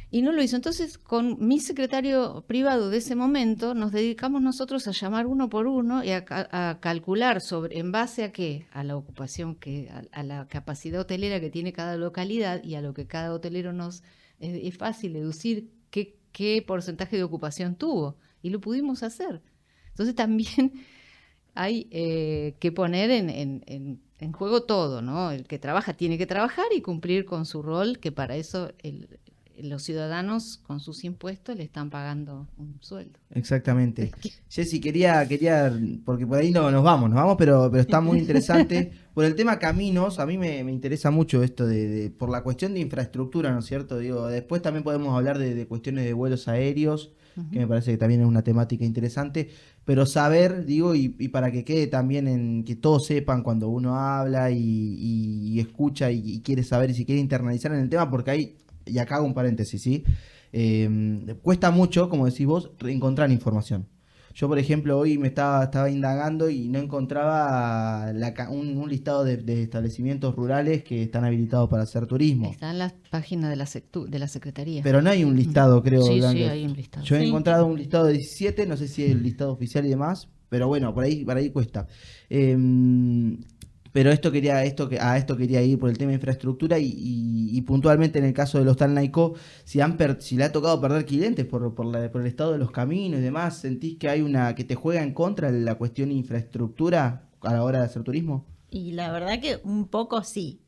Y no lo hizo. Entonces, con mi secretario privado de ese momento, nos dedicamos nosotros a llamar uno por uno y a calcular en base a qué, a la ocupación, a la capacidad hotelera que tiene cada localidad y a lo que cada hotelero es fácil deducir qué porcentaje de ocupación tuvo. Y lo pudimos hacer. Entonces también hay que poner en juego todo, ¿no? El que trabaja tiene que trabajar y cumplir con su rol, que para eso los ciudadanos con sus impuestos le están pagando un sueldo. Exactamente. Jessy, quería, porque por ahí no nos vamos, pero está muy interesante. Por el tema caminos, a mí me interesa mucho esto por la cuestión de infraestructura, ¿no es cierto? Digo, después también podemos hablar de cuestiones de vuelos aéreos, que me parece que también es una temática interesante, pero saber, digo, y para que quede también en que todos sepan cuando uno habla y escucha y quiere saber y si quiere internalizar en el tema, porque hay, y acá hago un paréntesis, ¿sí? Cuesta mucho, como decís vos, encontrar información. Yo, por ejemplo, hoy me estaba indagando y no encontraba un listado de establecimientos rurales que están habilitados para hacer turismo. Está en la página de la Secretaría. Pero no hay un listado, creo. Sí, Blanca. sí, hay un listado. Yo he encontrado un listado de 17, no sé si es el listado oficial y demás, pero bueno, por ahí cuesta. Pero esto quería ir por el tema de infraestructura y puntualmente en el caso del Hostal Naicó, si le ha tocado perder clientes por el estado de los caminos y demás, ¿sentís que hay que te juega en contra la cuestión de infraestructura a la hora de hacer turismo? Y la verdad que un poco sí.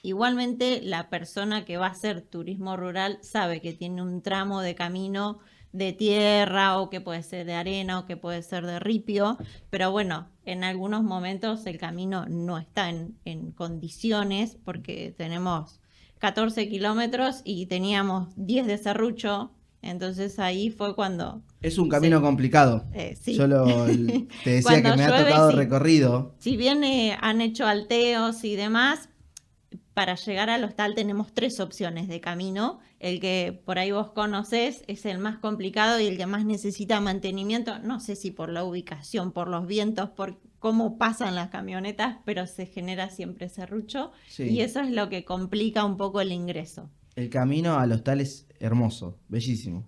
Igualmente la persona que va a hacer turismo rural sabe que tiene un tramo de camino de tierra o que puede ser de arena o que puede ser de ripio, pero bueno, en algunos momentos el camino no está en condiciones porque tenemos 14 kilómetros y teníamos 10 de serrucho, entonces ahí fue cuando... Es un camino complicado. Sí. Yo te decía que me ha tocado recorrido. Si bien han hecho alteos y demás, para llegar al hostal tenemos 3 opciones de camino. El que por ahí vos conocés es el más complicado y el que más necesita mantenimiento. No sé si por la ubicación, por los vientos, por cómo pasan las camionetas, pero se genera siempre serrucho. Sí. Y eso es lo que complica un poco el ingreso. El camino al hostal es hermoso, bellísimo.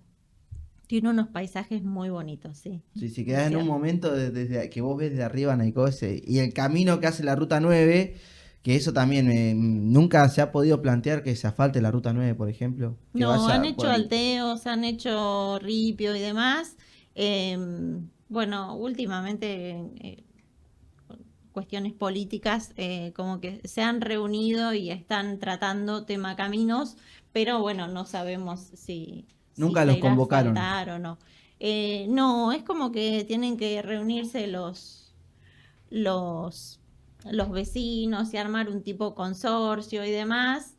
Tiene unos paisajes muy bonitos, sí. Sí, si quedás en un momento desde que vos ves de arriba Naicó y el camino que hace la Ruta 9... Que eso también, nunca se ha podido plantear que se asfalte la Ruta 9, por ejemplo. No, han hecho alteos, han hecho ripio y demás. Bueno, últimamente, cuestiones políticas, como que se han reunido y están tratando tema caminos, pero bueno, no sabemos si nunca los convocaron o no. No, es como que tienen que reunirse los vecinos y armar un tipo consorcio y demás,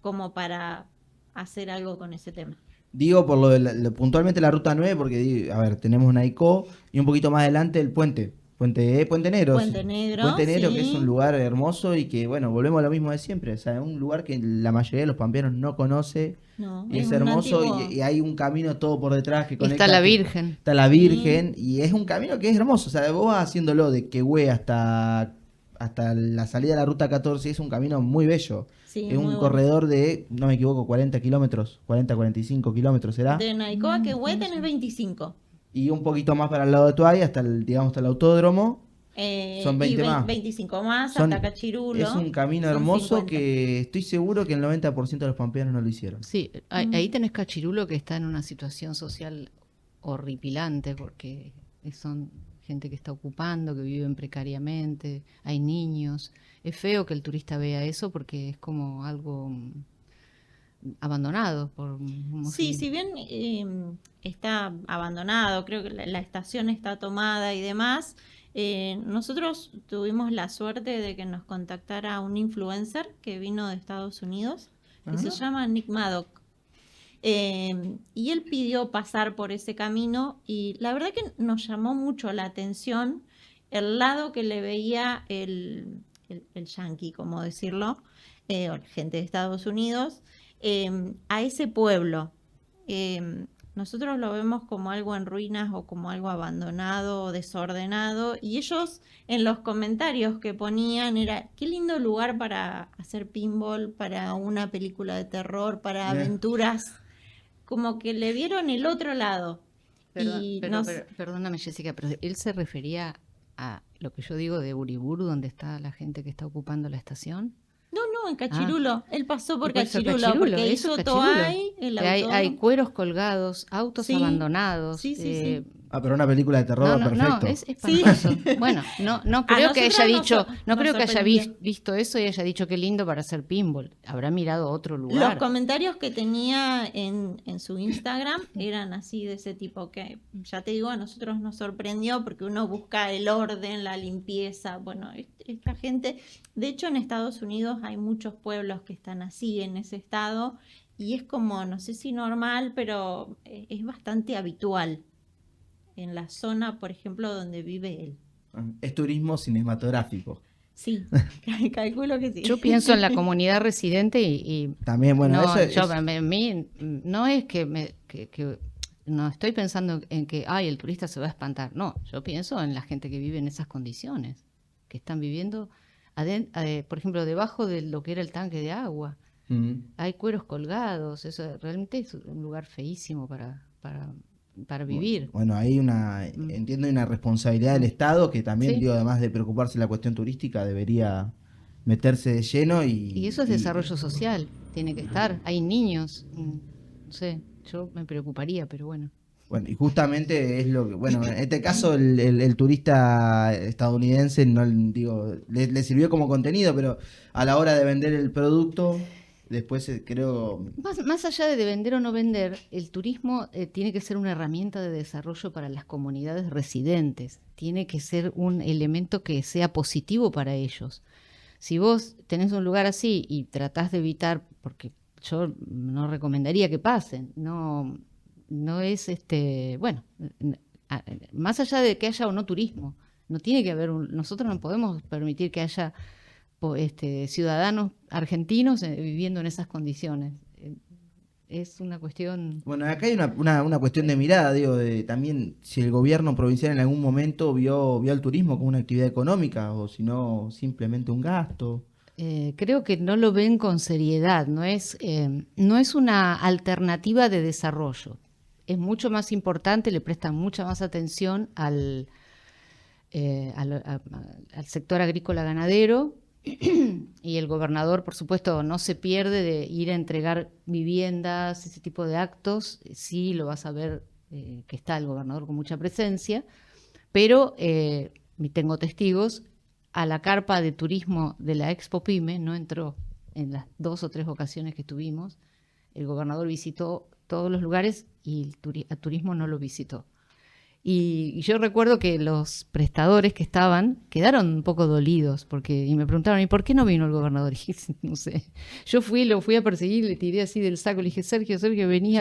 como para hacer algo con ese tema. Digo por puntualmente la Ruta 9, porque, a ver, tenemos Naicó y un poquito más adelante el Puente Negro. Puente Negro, sí. Que es un lugar hermoso y que, bueno, volvemos a lo mismo de siempre. O sea, es un lugar que la mayoría de los pampeanos no conoce. No, y es hermoso y hay un camino todo por detrás que conecta. Está la Virgen. Está la Virgen y es un camino que es hermoso. O sea, vos vas haciéndolo de Quehue hasta la salida de la Ruta 14, es un camino muy bello. Sí, es un corredor de, no me equivoco, 40 kilómetros, 45 kilómetros será. De Naicó a Quehue tenés 25. Y un poquito más para el lado de Tuay, hasta el autódromo. Son 20 más. 25 más hasta Cachirulo. Es un camino hermoso que estoy seguro que el 90% de los pampeanos no lo hicieron. Sí, ahí tenés Cachirulo que está en una situación social horripilante porque son gente que está ocupando, que viven precariamente, hay niños. Es feo que el turista vea eso porque es como algo abandonado. Sí, si bien está abandonado, creo que la estación está tomada y demás, nosotros tuvimos la suerte de que nos contactara un influencer que vino de Estados Unidos, que se llama Nick Maddock. Y él pidió pasar por ese camino y la verdad que nos llamó mucho la atención el lado que le veía el yanqui, como decirlo, o la gente de Estados Unidos, a ese pueblo. Nosotros lo vemos como algo en ruinas o como algo abandonado o desordenado, y ellos en los comentarios que ponían era, qué lindo lugar para hacer pinball, para una película de terror, para aventuras, como que le vieron el otro lado. Perdóname, Jessica, pero él se refería a lo que yo digo de Uriburu, donde está la gente que está ocupando la estación. No, en Cachirulo. Él pasó por Cachirulo, porque hizo Toay, el autor. Hay cueros colgados, autos abandonados. Sí. Pero una película de terror, perfecto. No, es espantoso. Bueno, no creo que haya dicho, no creo que haya visto eso y haya dicho qué lindo para hacer pinball. Habrá mirado a otro lugar. Los comentarios que tenía en su Instagram eran así, de ese tipo, que ya te digo, a nosotros nos sorprendió porque uno busca el orden, la limpieza. Bueno, esta gente, de hecho en Estados Unidos hay muchos pueblos que están así en ese estado y es como, no sé si normal, pero es bastante habitual en la zona, por ejemplo, donde vive él. Es turismo cinematográfico. Sí, calculo que sí. Yo pienso en la comunidad residente y también, bueno, no, eso a mí no es que no estoy pensando en que el turista se va a espantar. No, yo pienso en la gente que vive en esas condiciones, que están viviendo, por ejemplo, debajo de lo que era el tanque de agua. Hay cueros colgados, eso realmente es un lugar feísimo para vivir. Bueno, hay entiendo, una responsabilidad del Estado que también, digo, además de preocuparse de la cuestión turística, debería meterse de lleno y eso es desarrollo social, tiene que estar. Hay niños, no sé, yo me preocuparía, pero bueno. Bueno, y justamente es lo que, bueno, en este caso el turista estadounidense, no digo, le sirvió como contenido, pero a la hora de vender el producto, después creo... Más allá de vender o no vender, el turismo tiene que ser una herramienta de desarrollo para las comunidades residentes, tiene que ser un elemento que sea positivo para ellos. Si vos tenés un lugar así y tratás de evitar, porque yo no recomendaría que pasen, no es bueno, más allá de que haya o no turismo, no tiene que haber nosotros no podemos permitir que haya ciudadanos argentinos viviendo en esas condiciones. Es una cuestión... Bueno, acá hay una cuestión de mirada, digo, también si el gobierno provincial en algún momento vio al turismo como una actividad económica o si no simplemente un gasto. Creo que no lo ven con seriedad, no es una alternativa de desarrollo. Es mucho más importante, le prestan mucha más atención al sector agrícola ganadero, y el gobernador, por supuesto, no se pierde de ir a entregar viviendas, ese tipo de actos. Sí lo vas a ver que está el gobernador con mucha presencia, pero tengo testigos, a la carpa de turismo de la Expo Pyme no entró en las 2 o 3 ocasiones que tuvimos. El gobernador visitó todos los lugares y el turismo no lo visitó. Y yo recuerdo que los prestadores que estaban quedaron un poco dolidos y me preguntaron, ¿y por qué no vino el gobernador? Y dije, no sé. Yo lo fui a perseguir, le tiré así del saco, le dije, Sergio, venía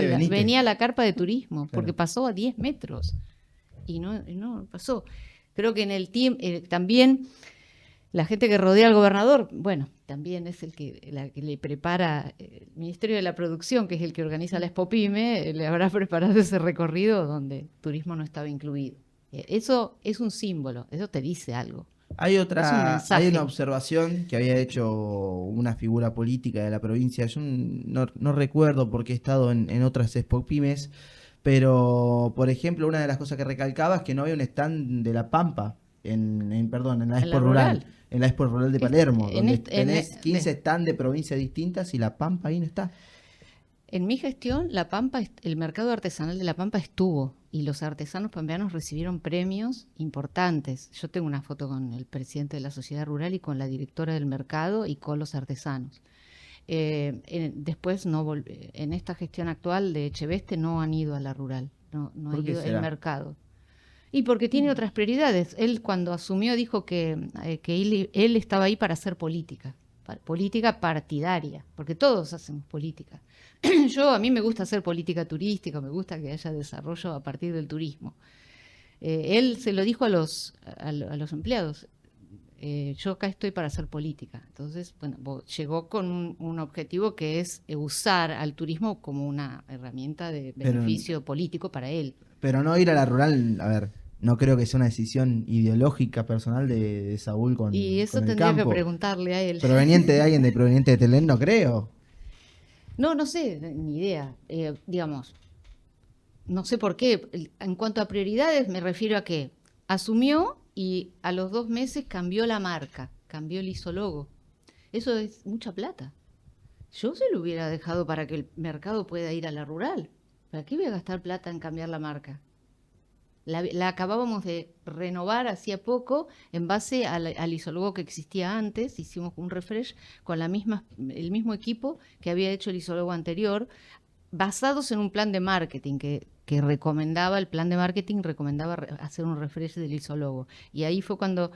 a la carpa de turismo, porque pasó a 10 metros y no pasó. Creo que en el team también la gente que rodea al gobernador, bueno, también es la que le prepara el Ministerio de la Producción, que es el que organiza la Expo Pyme, le habrá preparado ese recorrido donde turismo no estaba incluido. Eso es un símbolo, eso te dice algo. Hay una observación que había hecho una figura política de la provincia. Yo no recuerdo porque he estado en otras Expo Pymes, pero por ejemplo una de las cosas que recalcaba es que no había un stand de La Pampa en la Expo Rural. En la Expo Rural de Palermo, donde tenés 15 stands de provincias distintas y La Pampa ahí no está. En mi gestión, La Pampa, el mercado artesanal de La Pampa estuvo y los artesanos pampeanos recibieron premios importantes. Yo tengo una foto con el presidente de la sociedad rural y con la directora del mercado y con los artesanos. Después, en esta gestión actual de Echeveste no han ido a la rural, no ha ido el mercado. Y porque tiene otras prioridades. Él cuando asumió dijo que él estaba ahí para hacer política. política partidaria, porque todos hacemos política. A mí me gusta hacer política turística, me gusta que haya desarrollo a partir del turismo. Él se lo dijo a los empleados. Yo acá estoy para hacer política. Entonces, bueno, llegó con un objetivo que es usar al turismo como una herramienta de beneficio político para él. Pero no ir a la rural, a ver, no creo que sea una decisión ideológica personal de Saúl con Y eso con el tendría campo. que preguntarle a él. Proveniente de alguien proveniente de Telén, no creo. No sé, ni idea. Digamos, no sé por qué. En cuanto a prioridades, me refiero a que asumió y a los 2 meses cambió la marca, cambió el isólogo. Eso es mucha plata. Yo se lo hubiera dejado para que el mercado pueda ir a la rural. ¿Para qué voy a gastar plata en cambiar la marca? La acabábamos de renovar hacía poco en base al isólogo que existía antes. Hicimos un refresh con el mismo equipo que había hecho el isólogo anterior, basados en un plan de marketing que recomendaba, el plan de marketing recomendaba hacer un refresh del isólogo. Y ahí fue cuando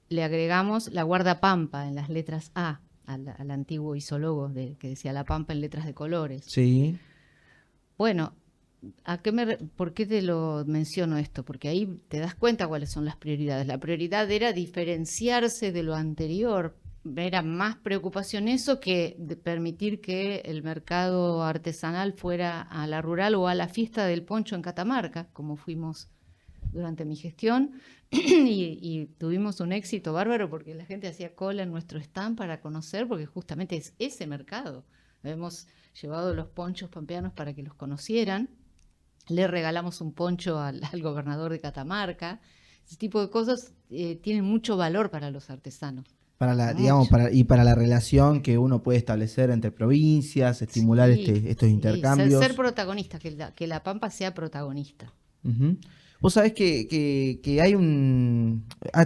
le agregamos la guardapampa en las letras A al antiguo isólogo que decía La Pampa en letras de colores. Sí. Bueno, ¿por qué te lo menciono esto? Porque ahí te das cuenta cuáles son las prioridades. La prioridad era diferenciarse de lo anterior. Era más preocupación eso que de permitir que el mercado artesanal fuera a la rural o a la fiesta del poncho en Catamarca, como fuimos durante mi gestión, y tuvimos un éxito bárbaro porque la gente hacía cola en nuestro stand para conocer, porque justamente es ese mercado. Hemos llevado los ponchos pampeanos para que los conocieran, le regalamos un poncho al gobernador de Catamarca. Ese tipo de cosas tienen mucho valor para los artesanos. Digamos, para la relación que uno puede establecer entre provincias, estimular estos intercambios. Ser protagonista, que la Pampa sea protagonista. Uh-huh. Vos sabés que hay un...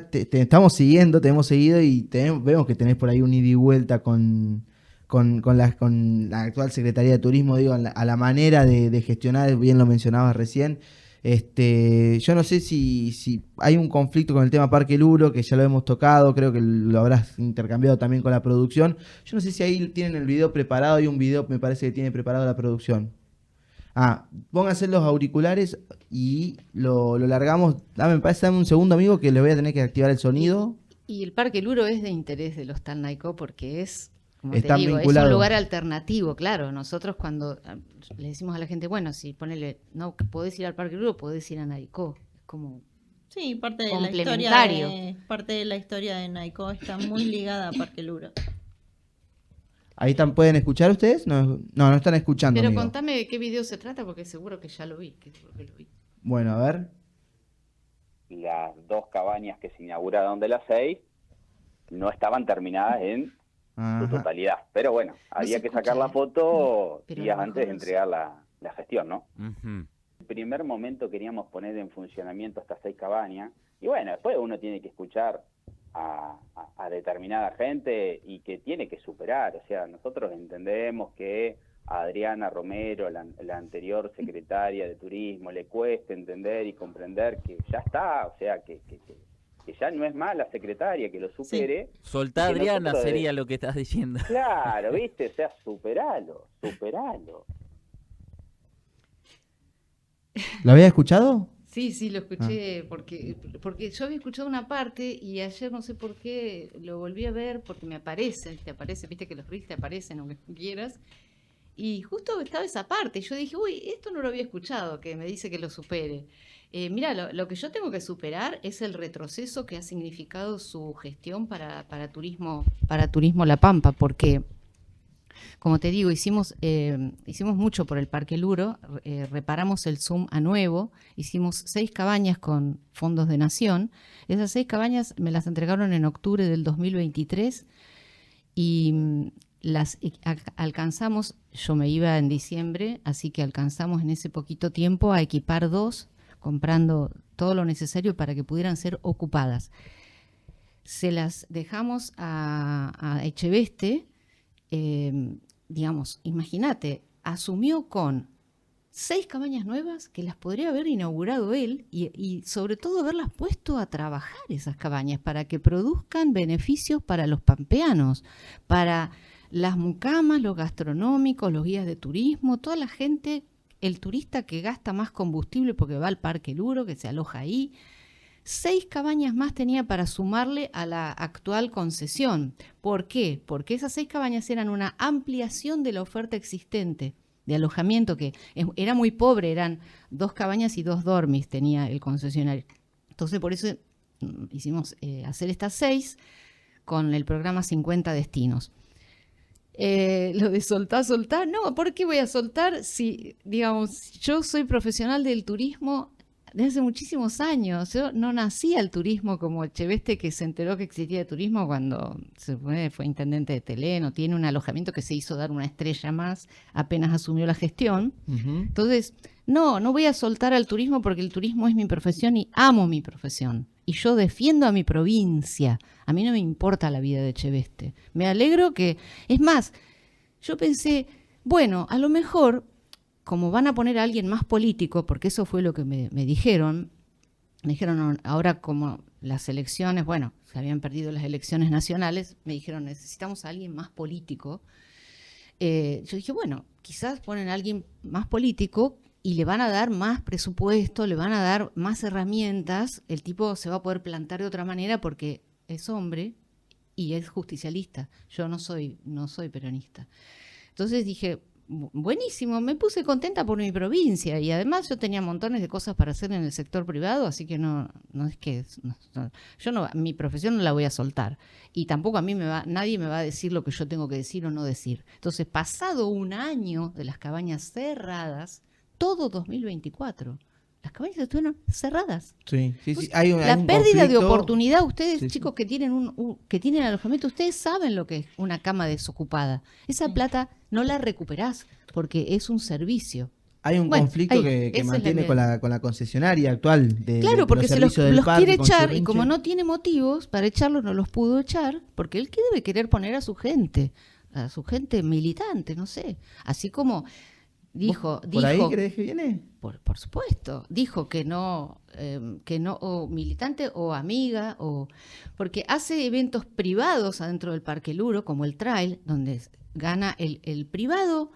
te estamos siguiendo, te hemos seguido y vemos que tenés por ahí un ida y vuelta con la actual Secretaría de Turismo, digo, a la manera de gestionar, bien lo mencionabas recién. Yo no sé si hay un conflicto con el tema Parque Luro, que ya lo hemos tocado, creo que lo habrás intercambiado también con la producción. Yo no sé si ahí tienen el video preparado, hay un video me parece que tiene preparado la producción. Pónganse los auriculares y lo largamos. Me parece, dame un segundo, amigo, que le voy a tener que activar el sonido. Y el Parque Luro es de interés de los Talnaico porque es, como te Están digo, vinculados. es un lugar alternativo, claro. Nosotros cuando le decimos a la gente, bueno, si ponele, no, que podés ir al Parque Luro, podés ir a Naicó. Es como sí, parte de la historia de Naicó está muy ligada a Parque Luro. ¿Ahí pueden escuchar ustedes? No están escuchando, Pero amigo. contame de qué video se trata porque seguro que ya lo vi. Bueno, a ver. Las 2 cabañas que se inauguraron de las 6 no estaban terminadas en su totalidad. Pero bueno, había que sacar la foto días antes de entregar la gestión, ¿no? Uh-huh. En primer momento queríamos poner en funcionamiento estas 6 cabañas. Y bueno, después uno tiene que escuchar a determinada gente y que tiene que superar. O sea, nosotros entendemos que a Adriana Romero, la anterior secretaria de Turismo, le cuesta entender y comprender que ya está, o sea, que ya no es más la secretaria, que lo supere. Sí. Soltá a Adriana sería lo que estás diciendo. Claro, ¿viste? O sea, superalo. ¿Lo había escuchado? Sí, lo escuché porque yo había escuchado una parte y ayer no sé por qué lo volví a ver porque te aparece, viste que los reels te aparecen aunque quieras. Y justo estaba esa parte, y yo dije, uy, esto no lo había escuchado, que me dice que lo supere. Mira, lo que yo tengo que superar es el retroceso que ha significado su gestión para Turismo La Pampa, porque, como te digo, hicimos mucho por el Parque Luro, reparamos el Zoom a nuevo, hicimos 6 cabañas con fondos de Nación. Esas 6 cabañas me las entregaron en octubre del 2023 y las alcanzamos, yo me iba en diciembre, así que alcanzamos en ese poquito tiempo a equipar 2, comprando todo lo necesario para que pudieran ser ocupadas. Se las dejamos a Echeveste, digamos, imagínate, asumió con 6 cabañas nuevas que las podría haber inaugurado él y sobre todo haberlas puesto a trabajar esas cabañas para que produzcan beneficios para los pampeanos, para las mucamas, los gastronómicos, los guías de turismo, toda la gente, el turista que gasta más combustible porque va al Parque Luro, que se aloja ahí. 6 cabañas más tenía para sumarle a la actual concesión. ¿Por qué? Porque esas 6 cabañas eran una ampliación de la oferta existente de alojamiento, que era muy pobre, eran 2 cabañas y 2 dormis tenía el concesionario. Entonces por eso hicimos hacer estas 6 con el programa 50 destinos. Lo de soltar, no, ¿por qué voy a soltar si, digamos, yo soy profesional del turismo desde hace muchísimos años? Yo no nací al turismo como Echeveste, que se enteró que existía turismo cuando fue intendente de Teleno, tiene un alojamiento que se hizo dar una estrella más apenas asumió la gestión. Entonces, no voy a soltar al turismo porque el turismo es mi profesión y amo mi profesión. Y yo defiendo a mi provincia. A mí no me importa la vida de Echeveste. Me alegro que... Es más, yo pensé, bueno, a lo mejor, como van a poner a alguien más político, porque eso fue lo que me dijeron, ahora como las elecciones, bueno, se habían perdido las elecciones nacionales, me dijeron, necesitamos a alguien más político. Yo dije, bueno, quizás ponen a alguien más político y le van a dar más presupuesto, le van a dar más herramientas, el tipo se va a poder plantar de otra manera porque es hombre y es justicialista. Yo no soy peronista. Entonces dije, buenísimo, me puse contenta por mi provincia y además yo tenía montones de cosas para hacer en el sector privado, así que no es que mi profesión no la voy a soltar y tampoco nadie me va a decir lo que yo tengo que decir o no decir. Entonces, pasado un año de las cabañas cerradas, todo 2024, las cabañas estuvieron cerradas. Sí. Hay un pérdida de oportunidad. Ustedes, sí, chicos, que tienen alojamiento, ustedes saben lo que es una cama desocupada. Esa plata no la recuperás porque es un servicio. Hay un conflicto que mantiene con la concesionaria actual. Claro, porque se los quiere echar y como no no tiene motivos para echarlos, no los pudo echar, porque él debe querer poner a su gente militante, no sé. Así como... Dijo, ¿Por ahí crees que viene? Por supuesto. Dijo que no, o militante o amiga, porque hace eventos privados adentro del Parque Luro, como el trail, donde gana el privado.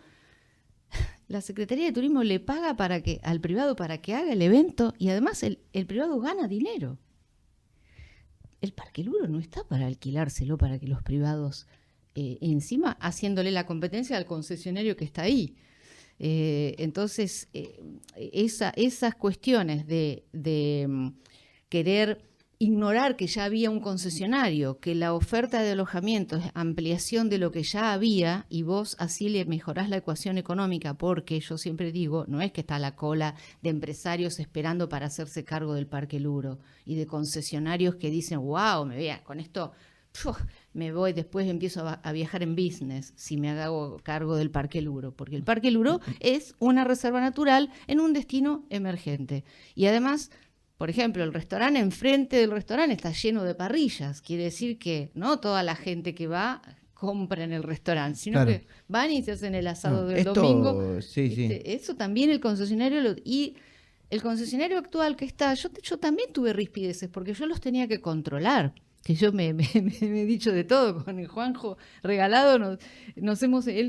La Secretaría de Turismo le paga al privado para que haga el evento y además el privado gana dinero. El Parque Luro no está para alquilárselo para que los privados, encima haciéndole la competencia al concesionario que está ahí. Entonces, esas cuestiones de querer ignorar que ya había un concesionario, que la oferta de alojamiento es ampliación de lo que ya había y vos así le mejorás la ecuación económica, porque yo siempre digo, no es que está la cola de empresarios esperando para hacerse cargo del Parque Luro y de concesionarios que dicen, wow, con esto... me voy, después empiezo a viajar en business si me hago cargo del Parque Luro, porque el Parque Luro es una reserva natural en un destino emergente. Y además, por ejemplo, el restaurante, enfrente del restaurante está lleno de parrillas, quiere decir que no toda la gente que va compra en el restaurante, sino que van y se hacen el asado del domingo. Sí. Eso también el concesionario y el concesionario actual que está, yo también tuve rispideces porque yo los tenía que controlar. Que yo me he dicho de todo con el Juanjo Regalado, él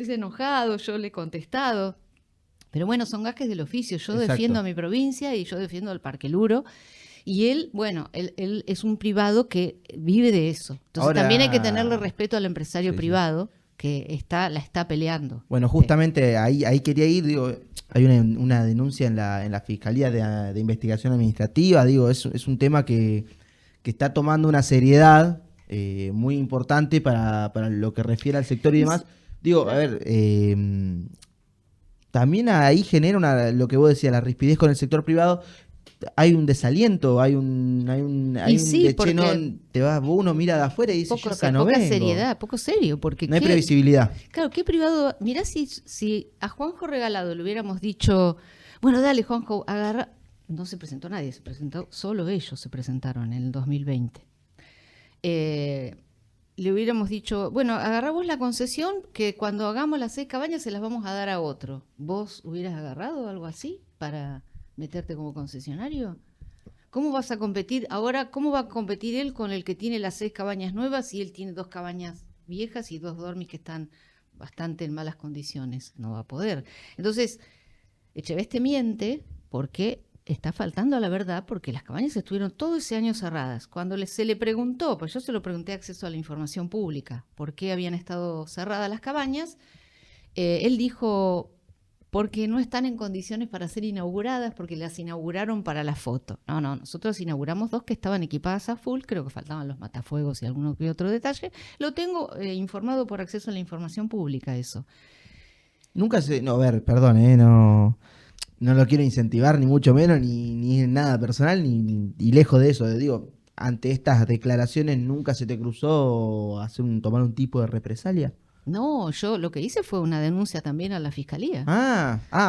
se ha enojado, yo le he contestado. Pero bueno, son gajes del oficio. Yo defiendo a mi provincia y yo defiendo al Parque Luro. Y él es un privado que vive de eso. Entonces también hay que tenerle respeto al empresario privado que la está peleando. Bueno, justamente ahí quería ir, hay una denuncia en la Fiscalía de Investigación Administrativa, es un tema que está tomando una seriedad muy importante para lo que refiere al sector y demás. También ahí genera lo que vos decías, la rispidez con el sector privado. Hay un desaliento, hay un uno mira de afuera y dice, yo acá no vengo. Poca seriedad, poco serio. Porque no hay previsibilidad. Claro, ¿qué privado? Mirá si a Juanjo Regalado le hubiéramos dicho, bueno, dale, Juanjo, agarra... No se presentó nadie, le hubiéramos dicho, bueno, agarramos la concesión que cuando hagamos las 6 cabañas se las vamos a dar a otro. ¿Vos hubieras agarrado algo así para meterte como concesionario? ¿Cómo vas a competir ahora? ¿Cómo va a competir él con el que tiene las 6 cabañas nuevas y él tiene 2 cabañas viejas y 2 dormis que están bastante en malas condiciones? No va a poder. Entonces, Echeveste miente porque está faltando a la verdad, porque las cabañas estuvieron todo ese año cerradas. Cuando se le preguntó, pues yo se lo pregunté a Acceso a la Información Pública, por qué habían estado cerradas las cabañas, él dijo, porque no están en condiciones para ser inauguradas, porque las inauguraron para la foto. No, nosotros inauguramos 2 que estaban equipadas a full, creo que faltaban los matafuegos y alguno que otro detalle. Lo tengo informado por Acceso a la Información Pública, eso. Nunca se... No, a ver, perdón, no lo quiero incentivar, ni mucho menos, ni nada personal, ni lejos de eso. Digo, ante estas declaraciones, ¿nunca se te cruzó tomar un tipo de represalia? No, yo lo que hice fue una denuncia también a la Fiscalía.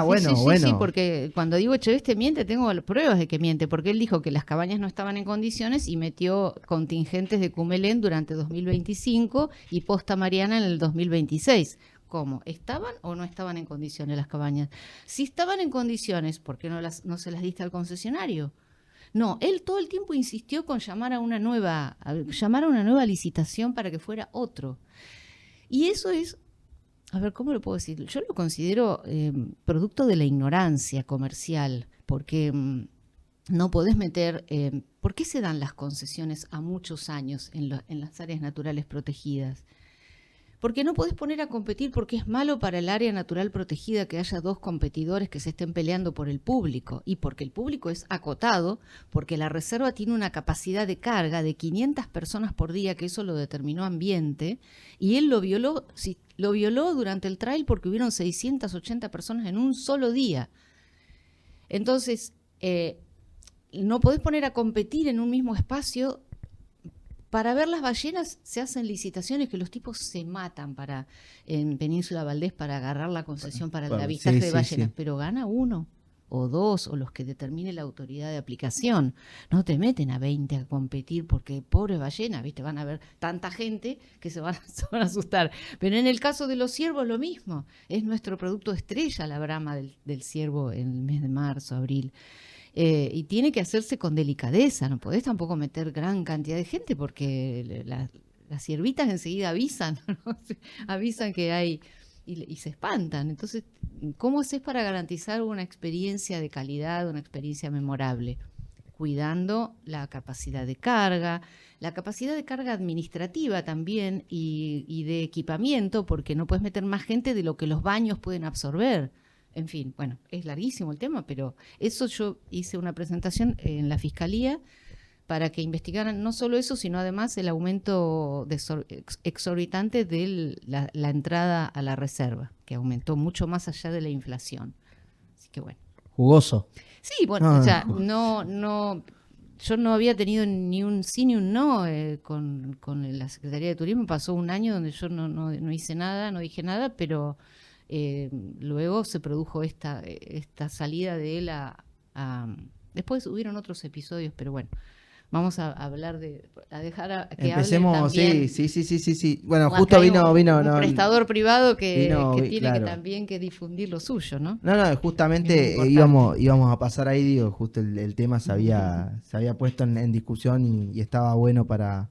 Bueno, sí, bueno. Sí, porque cuando digo Echeveste miente, tengo pruebas de que miente, porque él dijo que las cabañas no estaban en condiciones y metió contingentes de Cumelén durante 2025 y Posta Mariana en el 2026. ¿Cómo? ¿Estaban o no estaban en condiciones las cabañas? Si estaban en condiciones, ¿por qué no se las diste al concesionario? No, él todo el tiempo insistió con llamar a una nueva licitación para que fuera otro. Y eso es, a ver, ¿cómo lo puedo decir? Yo lo considero producto de la ignorancia comercial, porque no podés meter... ¿por qué se dan las concesiones a muchos años en las áreas naturales protegidas? Porque no podés poner a competir, porque es malo para el área natural protegida que haya 2 competidores que se estén peleando por el público, y porque el público es acotado, porque la reserva tiene una capacidad de carga de 500 personas por día, que eso lo determinó Ambiente, y él lo violó durante el trail porque hubieron 680 personas en un solo día. Entonces, no podés poner a competir en un mismo espacio. Para ver las ballenas se hacen licitaciones que los tipos se matan en Península Valdés para agarrar la concesión para el avistaje de ballenas, pero gana 1 o 2 o los que determine la autoridad de aplicación. No te meten a 20 a competir porque pobres ballenas, ¿viste? Van a ver tanta gente que se van a asustar. Pero en el caso de los ciervos lo mismo. Es nuestro producto estrella la brama del ciervo en el mes de marzo, abril. Y tiene que hacerse con delicadeza, no podés tampoco meter gran cantidad de gente porque las ciervitas enseguida avisan, ¿no? Avisan que hay y se espantan. Entonces, ¿cómo haces para garantizar una experiencia de calidad, una experiencia memorable? Cuidando la capacidad de carga administrativa también y de equipamiento, porque no puedes meter más gente de lo que los baños pueden absorber. En fin, bueno, es larguísimo el tema, pero eso yo hice una presentación en la Fiscalía para que investigaran no solo eso, sino además el aumento exorbitante de la entrada a la reserva, que aumentó mucho más allá de la inflación. Así que bueno. Jugoso. Sí, bueno, o sea, yo no había tenido ni un sí ni un no con la Secretaría de Turismo. Pasó un año donde yo no hice nada, no dije nada, pero... luego se produjo esta salida de él después hubieron otros episodios, pero bueno, vamos a hablar a dejar a que empecemos, hable también. Sí. Bueno, justo vino un prestador privado que tiene claro, que también que difundir lo suyo, ¿no? No, justamente íbamos a pasar ahí, digo, justo el tema se había puesto en discusión y estaba bueno para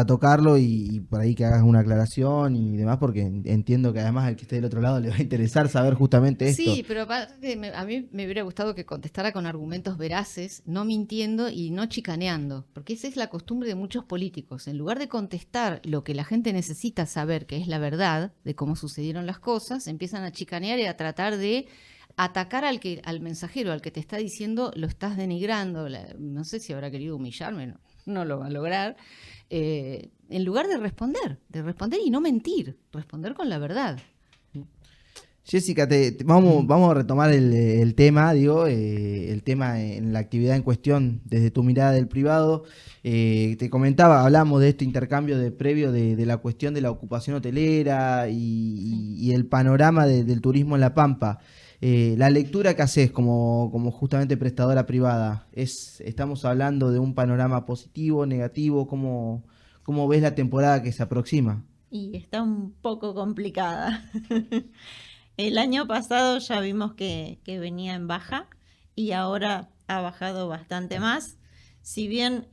tocarlo y por ahí que hagas una aclaración y demás, porque entiendo que además al que esté del otro lado le va a interesar saber justamente esto. Sí, pero aparte a mí me hubiera gustado que contestara con argumentos veraces, no mintiendo y no chicaneando, porque esa es la costumbre de muchos políticos. En lugar de contestar lo que la gente necesita saber, que es la verdad de cómo sucedieron las cosas, empiezan a chicanear y a tratar de atacar al mensajero, al que te está diciendo, lo estás denigrando. No sé si habrá querido humillarme, no lo va a lograr. En lugar de responder y no mentir, responder con la verdad. Jessica, vamos a retomar el tema, el tema en la actividad en cuestión desde tu mirada del privado. Te comentaba, hablamos de este intercambio previo de la cuestión de la ocupación hotelera y el panorama del turismo en La Pampa. La lectura que haces como justamente prestadora privada, ¿estamos hablando de un panorama positivo, negativo? ¿Cómo cómo ves la temporada que se aproxima? Y está un poco complicada. El año pasado ya vimos que venía en baja y ahora ha bajado bastante más. Si bien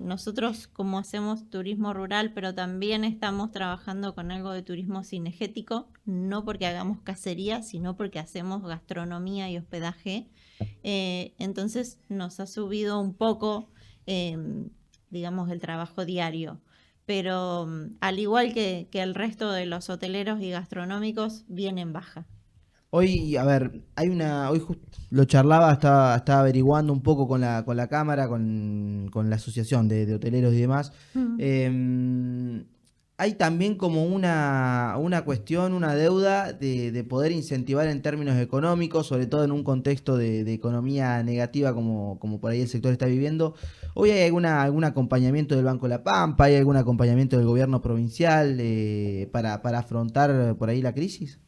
nosotros como hacemos turismo rural, pero también estamos trabajando con algo de turismo cinegético, no porque hagamos cacería, sino porque hacemos gastronomía y hospedaje. Entonces nos ha subido un poco, digamos, el trabajo diario. Pero al igual que el resto de los hoteleros y gastronómicos, viene en baja. Hoy, a ver, hoy lo charlaba, estaba averiguando un poco con la cámara, con la asociación de hoteleros y demás. Hay también como una cuestión, una deuda de poder incentivar en términos económicos, sobre todo en un contexto de economía negativa como por ahí el sector está viviendo. Hoy hay algún acompañamiento del Banco de la Pampa, hay algún acompañamiento del gobierno provincial para afrontar por ahí la crisis.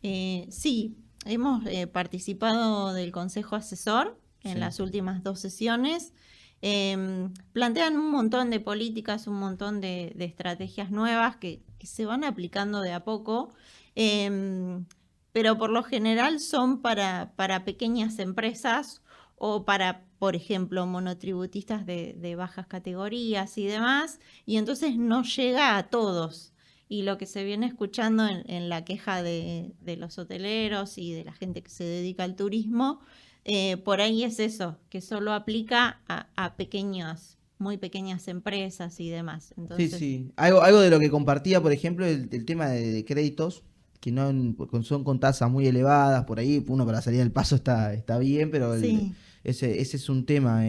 Sí, hemos participado del Consejo Asesor en Sí. las últimas 2 sesiones. Plantean un montón de políticas, un montón de estrategias nuevas que se van aplicando de a poco, pero por lo general son para pequeñas empresas o para, por ejemplo, monotributistas de bajas categorías y demás, y entonces no llega a todos. Y lo que se viene escuchando en la queja de los hoteleros y de la gente que se dedica al turismo, por ahí es eso, que solo aplica a muy pequeñas empresas y demás. Entonces, Sí. Algo de lo que compartía, por ejemplo, el tema de créditos, que son con tasas muy elevadas, por ahí uno para salir del paso está bien, pero sí. ese es un tema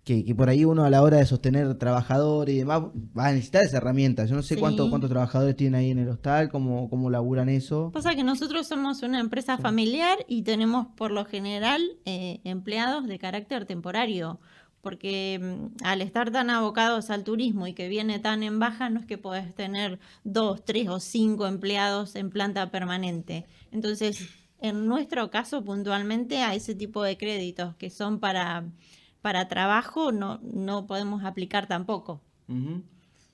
que por ahí uno a la hora de sostener trabajadores y demás va a necesitar esa herramienta. Yo no sé Sí. cuántos trabajadores tienen ahí en el hostal, cómo laburan eso. Pasa que nosotros somos una empresa familiar y tenemos por lo general empleados de carácter temporario, porque al estar tan abocados al turismo y que viene tan en baja, no es que podés tener 2, 3 o 5 empleados en planta permanente. Entonces, en nuestro caso puntualmente, a ese tipo de créditos que son para trabajo no podemos aplicar tampoco. Ujú.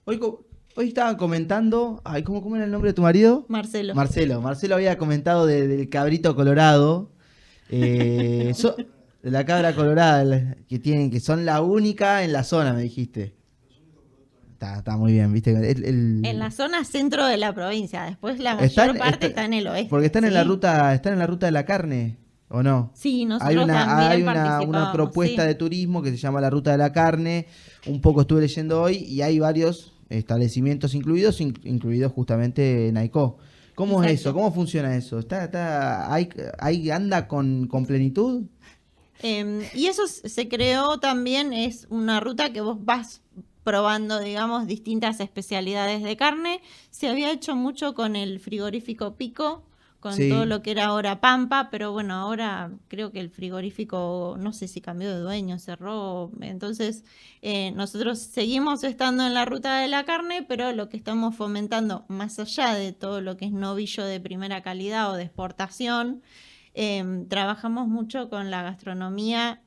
Hoy estaban comentando, ¿cómo era el nombre de tu marido? Marcelo. Marcelo había comentado del cabrito colorado, de la cabra colorada que son la única en la zona, me dijiste. Está muy bien, ¿viste? En la zona centro de la provincia, después la mayor parte está en el oeste. Porque están en ¿sí? la ruta de la carne, ¿o no? Sí, nosotros Hay también una participamos, propuesta sí. de turismo que se llama la Ruta de la Carne. Un poco estuve leyendo hoy y hay varios establecimientos incluidos justamente Naicó. ¿Cómo es Exacto. eso? ¿Cómo funciona eso? ¿Anda con plenitud? Y eso se creó también, es una ruta que vos vas probando, digamos, distintas especialidades de carne. Se había hecho mucho con el frigorífico Pico, con Sí. todo lo que era ahora Pampa, pero bueno, ahora creo que el frigorífico, no sé si cambió de dueño, cerró. Entonces, nosotros seguimos estando en la ruta de la carne, pero lo que estamos fomentando, más allá de todo lo que es novillo de primera calidad o de exportación, trabajamos mucho con la gastronomía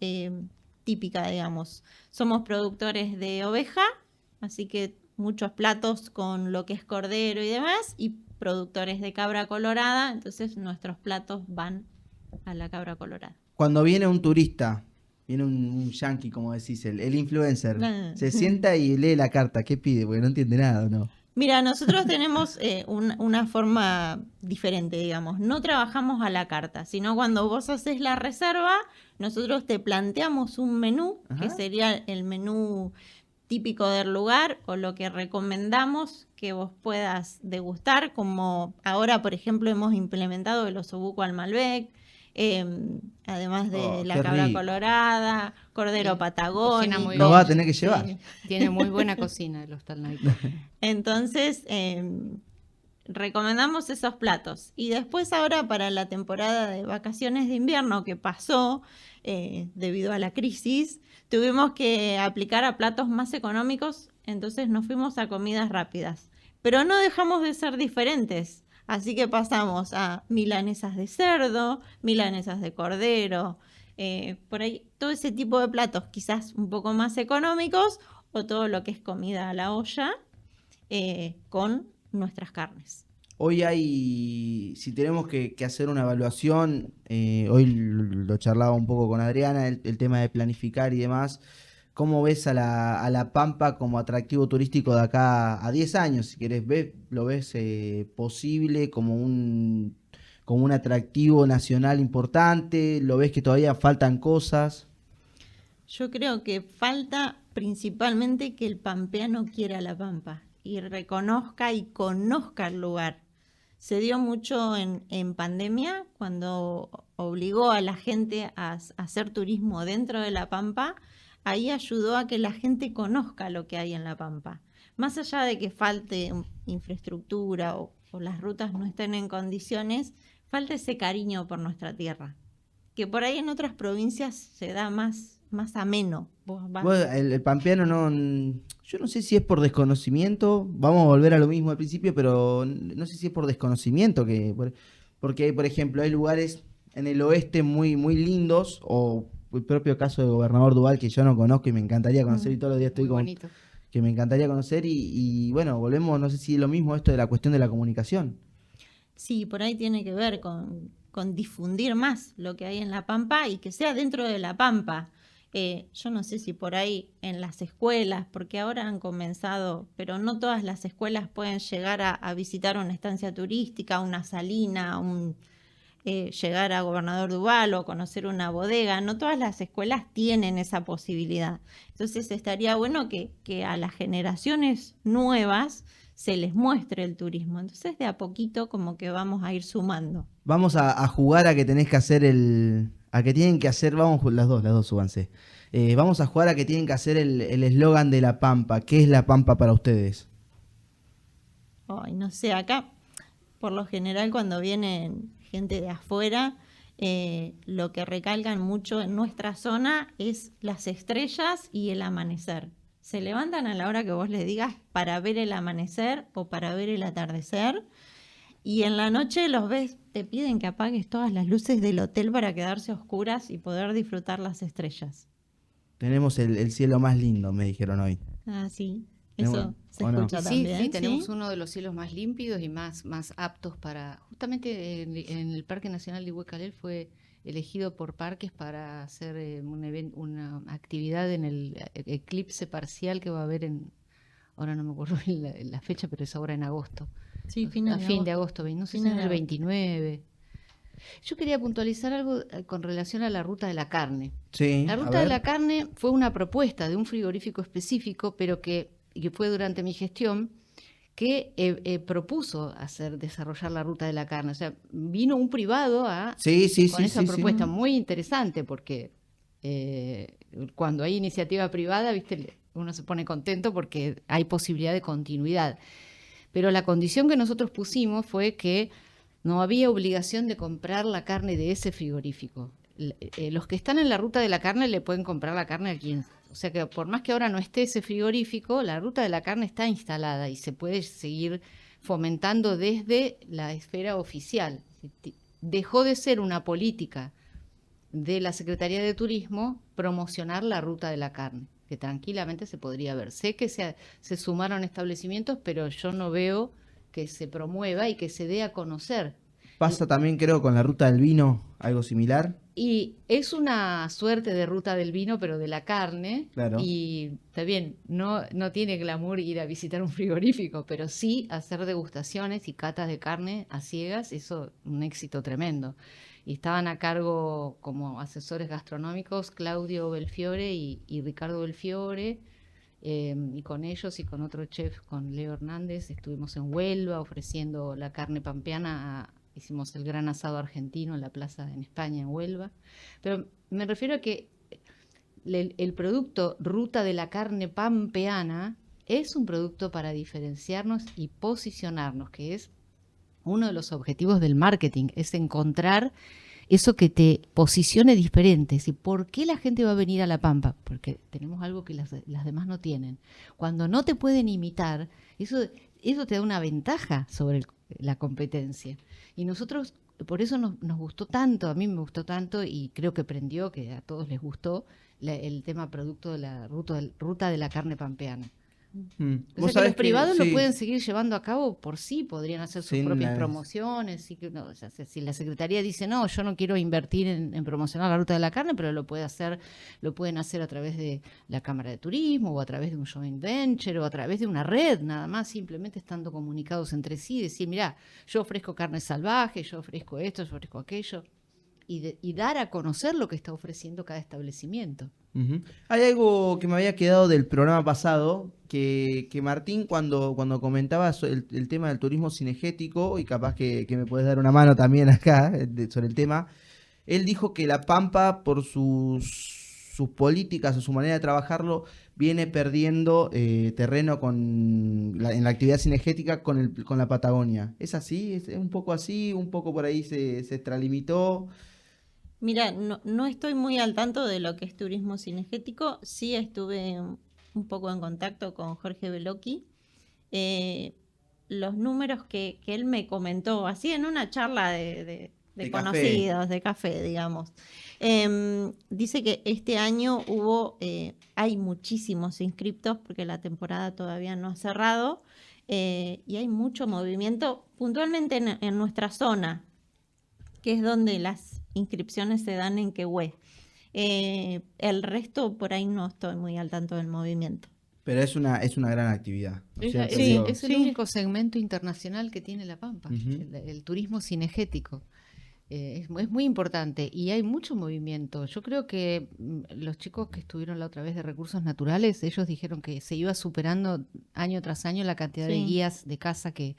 típica, digamos. Somos productores de oveja, así que muchos platos con lo que es cordero y demás, y productores de cabra colorada, entonces nuestros platos van a la cabra colorada. Cuando viene un turista, viene un yankee, como decís, el influencer, se sienta y lee la carta, ¿qué pide? Porque no entiende nada, ¿no? Mira, nosotros tenemos una forma diferente, digamos. No trabajamos a la carta, sino cuando vos haces la reserva, nosotros te planteamos un menú, que sería el menú típico del lugar o lo que recomendamos que vos puedas degustar, como ahora, por ejemplo, hemos implementado el osobuco al Malbec, además de la qué cabra rico. colorada, cordero Sí, patagónico. cocina muy Nos bien. va a tener que llevar. Sí. Tiene muy buena cocina el Hostal Naicó. Entonces, recomendamos esos platos. Y después ahora para la temporada de vacaciones de invierno que pasó debido a la crisis, tuvimos que aplicar a platos más económicos, entonces nos fuimos a comidas rápidas. Pero no dejamos de ser diferentes. Así que pasamos a milanesas de cerdo, milanesas de cordero, por ahí todo ese tipo de platos quizás un poco más económicos o todo lo que es comida a la olla con nuestras carnes. Hoy hay, si tenemos que hacer una evaluación, hoy lo charlaba un poco con Adriana, el tema de planificar y demás. ¿Cómo ves a la Pampa como atractivo turístico de acá a 10 años? Si querés, ¿lo ves posible como un atractivo nacional importante? ¿Lo ves que todavía faltan cosas? Yo creo que falta principalmente que el pampeano quiera la Pampa y reconozca y conozca el lugar. Se dio mucho en pandemia, cuando obligó a la gente a hacer turismo dentro de la Pampa. Ahí ayudó a que la gente conozca lo que hay en la Pampa. Más allá de que falte infraestructura o las rutas no estén en condiciones, falta ese cariño por nuestra tierra, que por ahí en otras provincias se da más ameno. Bueno, el pampeano yo no sé si es por desconocimiento, vamos a volver a lo mismo al principio, pero no sé si es por desconocimiento, porque por ejemplo hay lugares en el oeste muy, muy lindos, o el propio caso de Gobernador Duval que yo no conozco y me encantaría conocer, y todos los días estoy Muy con bonito. que me encantaría conocer, y bueno, volvemos, no sé si es lo mismo esto de la cuestión de la comunicación. Sí, por ahí tiene que ver con difundir más lo que hay en la Pampa y que sea dentro de la Pampa. Yo no sé si por ahí en las escuelas, porque ahora han comenzado, pero no todas las escuelas pueden llegar a visitar una estancia turística, una salina, llegar a Gobernador Duval o conocer una bodega. No todas las escuelas tienen esa posibilidad. Entonces estaría bueno que a las generaciones nuevas se les muestre el turismo. Entonces de a poquito como que vamos a ir sumando. Vamos a jugar a que tenés que hacer a que tienen que hacer, las dos súbanse. Vamos a jugar a que tienen que hacer el eslogan de la Pampa. ¿Qué es la Pampa para ustedes? Ay, no sé, acá por lo general cuando vienen gente de afuera, lo que recalcan mucho en nuestra zona es las estrellas y el amanecer. Se levantan a la hora que vos les digas para ver el amanecer o para ver el atardecer, y en la noche los ves, te piden que apagues todas las luces del hotel para quedarse a oscuras y poder disfrutar las estrellas. Tenemos el cielo más lindo, me dijeron hoy. Ah, sí, Tenemos- eso se ¿o no? escucha Sí, también. sí, tenemos uno de los cielos más limpidos y más aptos para... Justamente en el Parque Nacional de Huecalel fue elegido por Parques para hacer una actividad en el eclipse parcial que va a haber ahora no me acuerdo la fecha, pero es ahora en agosto. Sí, A fines fin de agosto, no sé si Fines es de el agosto. 29. Yo quería puntualizar algo con relación a la ruta de la carne. Sí, La a ruta de ver. la carne fue una propuesta de un frigorífico específico, pero que fue durante mi gestión, que propuso desarrollar la ruta de la carne. O sea, vino un privado Sí, sí, con sí, esa sí, sí. propuesta muy interesante, porque cuando hay iniciativa privada, viste, uno se pone contento porque hay posibilidad de continuidad. Pero la condición que nosotros pusimos fue que no había obligación de comprar la carne de ese frigorífico. Los que están en la ruta de la carne le pueden comprar la carne a quien. O sea que por más que ahora no esté ese frigorífico, la ruta de la carne está instalada y se puede seguir fomentando desde la esfera oficial. Dejó de ser una política de la Secretaría de Turismo promocionar la ruta de la carne, que tranquilamente se podría ver. Sé que se sumaron establecimientos, pero yo no veo que se promueva y que se dé a conocer. Pasa también, creo, con la ruta del vino, algo similar. Y es una suerte de ruta del vino, pero de la carne. Claro. Y está bien, no tiene glamour ir a visitar un frigorífico, pero sí hacer degustaciones y catas de carne a ciegas, eso un éxito tremendo. Y estaban a cargo como asesores gastronómicos Claudio Belfiore y Ricardo Belfiore. Y con ellos y con otro chef, con Leo Hernández, estuvimos en Huelva ofreciendo la carne pampeana. Hicimos el gran asado argentino en la plaza en España, en Huelva. Pero me refiero a que el producto Ruta de la Carne Pampeana es un producto para diferenciarnos y posicionarnos, que es uno de los objetivos del marketing, es encontrar eso que te posicione diferente. ¿Por qué la gente va a venir a La Pampa? Porque tenemos algo que las demás no tienen. Cuando no te pueden imitar, eso te da una ventaja sobre la competencia. Y nosotros por eso nos gustó tanto, a mí me gustó tanto y creo que prendió, que a todos les gustó, el tema producto de la ruta de la carne pampeana. O sea que los privados lo pueden seguir llevando a cabo por sí, podrían hacer sus propias promociones. Sí, no, o sea, si la Secretaría dice, no, yo no quiero invertir en promocionar la ruta de la carne, pero lo pueden hacer a través de la Cámara de Turismo o a través de un joint venture o a través de una red, nada más, simplemente estando comunicados entre sí, decir, mirá, yo ofrezco carne salvaje, yo ofrezco esto, yo ofrezco aquello, y dar a conocer lo que está ofreciendo cada establecimiento. Hay algo que me había quedado del programa pasado, que Martín cuando comentaba el tema del turismo cinegético, y capaz que me puedes dar una mano también acá sobre el tema, él dijo que La Pampa, por sus políticas o su manera de trabajarlo, viene perdiendo terreno en la actividad cinegética con la Patagonia. ¿Es así? ¿Es un poco así? ¿Un poco por ahí se extralimitó? Mira, no estoy muy al tanto de lo que es turismo cinegético. Sí estuve un poco en contacto con Jorge Bellocchi. Los números que él me comentó, así en una charla de conocidos, de café, digamos. Dice que este año hay muchísimos inscriptos porque la temporada todavía no ha cerrado y hay mucho movimiento puntualmente en nuestra zona, que es donde las inscripciones se dan en Quehue. El resto por ahí no estoy muy al tanto del movimiento. Pero es una gran actividad. Es el único segmento internacional que tiene La Pampa, el turismo cinegético. Es muy importante y hay mucho movimiento. Yo creo que los chicos que estuvieron la otra vez de Recursos Naturales, ellos dijeron que se iba superando año tras año la cantidad de guías de caza que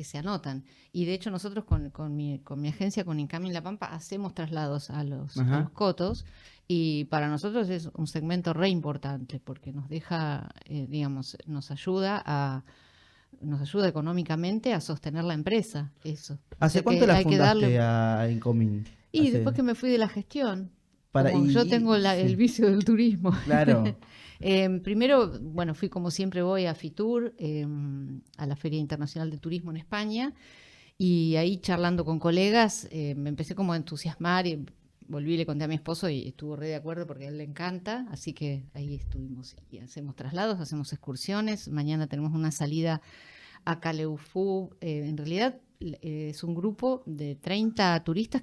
se anotan. Y de hecho nosotros con mi agencia, con Incamin La Pampa, hacemos traslados a los cotos, y para nosotros es un segmento re importante porque nos deja, nos ayuda económicamente a sostener la empresa. Eso. ¿Hace cuánto la fundaste a Incamin? Y después que me fui de la gestión. Yo tengo el vicio del turismo. Claro. Primero, fui como siempre voy a Fitur, a la Feria Internacional de Turismo en España, y ahí charlando con colegas me empecé como a entusiasmar y volví y le conté a mi esposo y estuvo re de acuerdo porque a él le encanta, así que ahí estuvimos y hacemos traslados, hacemos excursiones. Mañana tenemos una salida a Caleufu, en realidad es un grupo de 30 turistas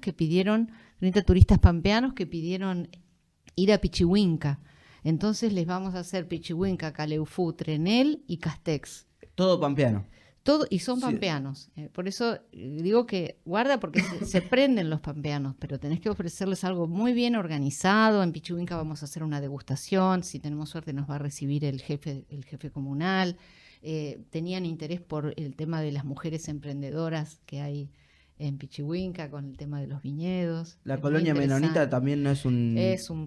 pampeanos que pidieron ir a Pichihuinca. Entonces les vamos a hacer Pichihuinca, Caleufu, Trenel y Castex. Todo pampeano. Todo, y son pampeanos. Por eso digo que guarda, porque se prenden los pampeanos, pero tenés que ofrecerles algo muy bien organizado. En Pichihuinca vamos a hacer una degustación. Si tenemos suerte nos va a recibir el jefe comunal. Tenían interés por el tema de las mujeres emprendedoras que hay en Pichihuinca, con el tema de los viñedos. La colonia menonita también no es un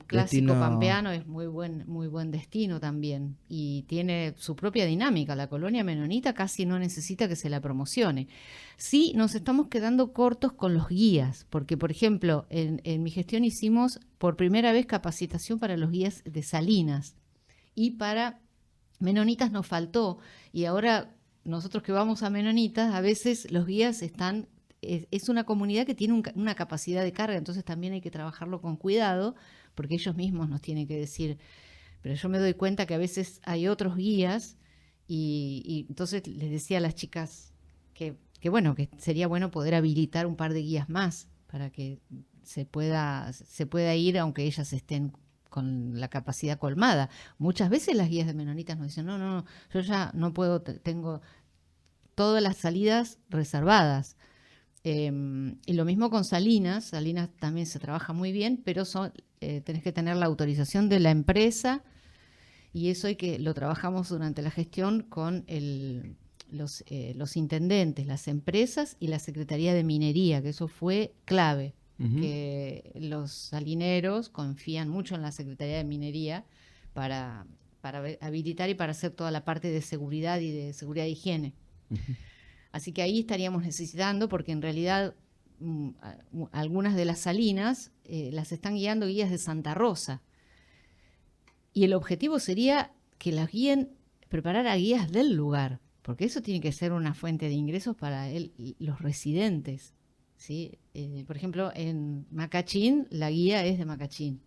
clásico destino pampeano, es muy buen destino también y tiene su propia dinámica. La colonia menonita casi no necesita que se la promocione. Sí, nos estamos quedando cortos con los guías, porque por ejemplo en mi gestión hicimos por primera vez capacitación para los guías de Salinas, y para menonitas nos faltó, y ahora nosotros que vamos a menonitas, a veces los guías es una comunidad que tiene una capacidad de carga, entonces también hay que trabajarlo con cuidado, porque ellos mismos nos tienen que decir, pero yo me doy cuenta que a veces hay otros guías, y entonces les decía a las chicas que sería bueno poder habilitar un par de guías más para que se pueda ir, aunque ellas estén con la capacidad colmada. Muchas veces las guías de menonitas nos dicen, no, yo ya no puedo, tengo todas las salidas reservadas. Y lo mismo con Salinas también se trabaja muy bien, pero tenés que tener la autorización de la empresa, y eso lo trabajamos durante la gestión con los intendentes, las empresas y la Secretaría de Minería, que eso fue clave, que los salineros confían mucho en la Secretaría de Minería para habilitar y para hacer toda la parte de seguridad y de seguridad de higiene. Así que ahí estaríamos necesitando, porque en realidad algunas de las salinas las están guiando guías de Santa Rosa. Y el objetivo sería que las preparar a guías del lugar, porque eso tiene que ser una fuente de ingresos para los residentes. ¿sí? Por ejemplo, en Macachín, la guía es de Macachín,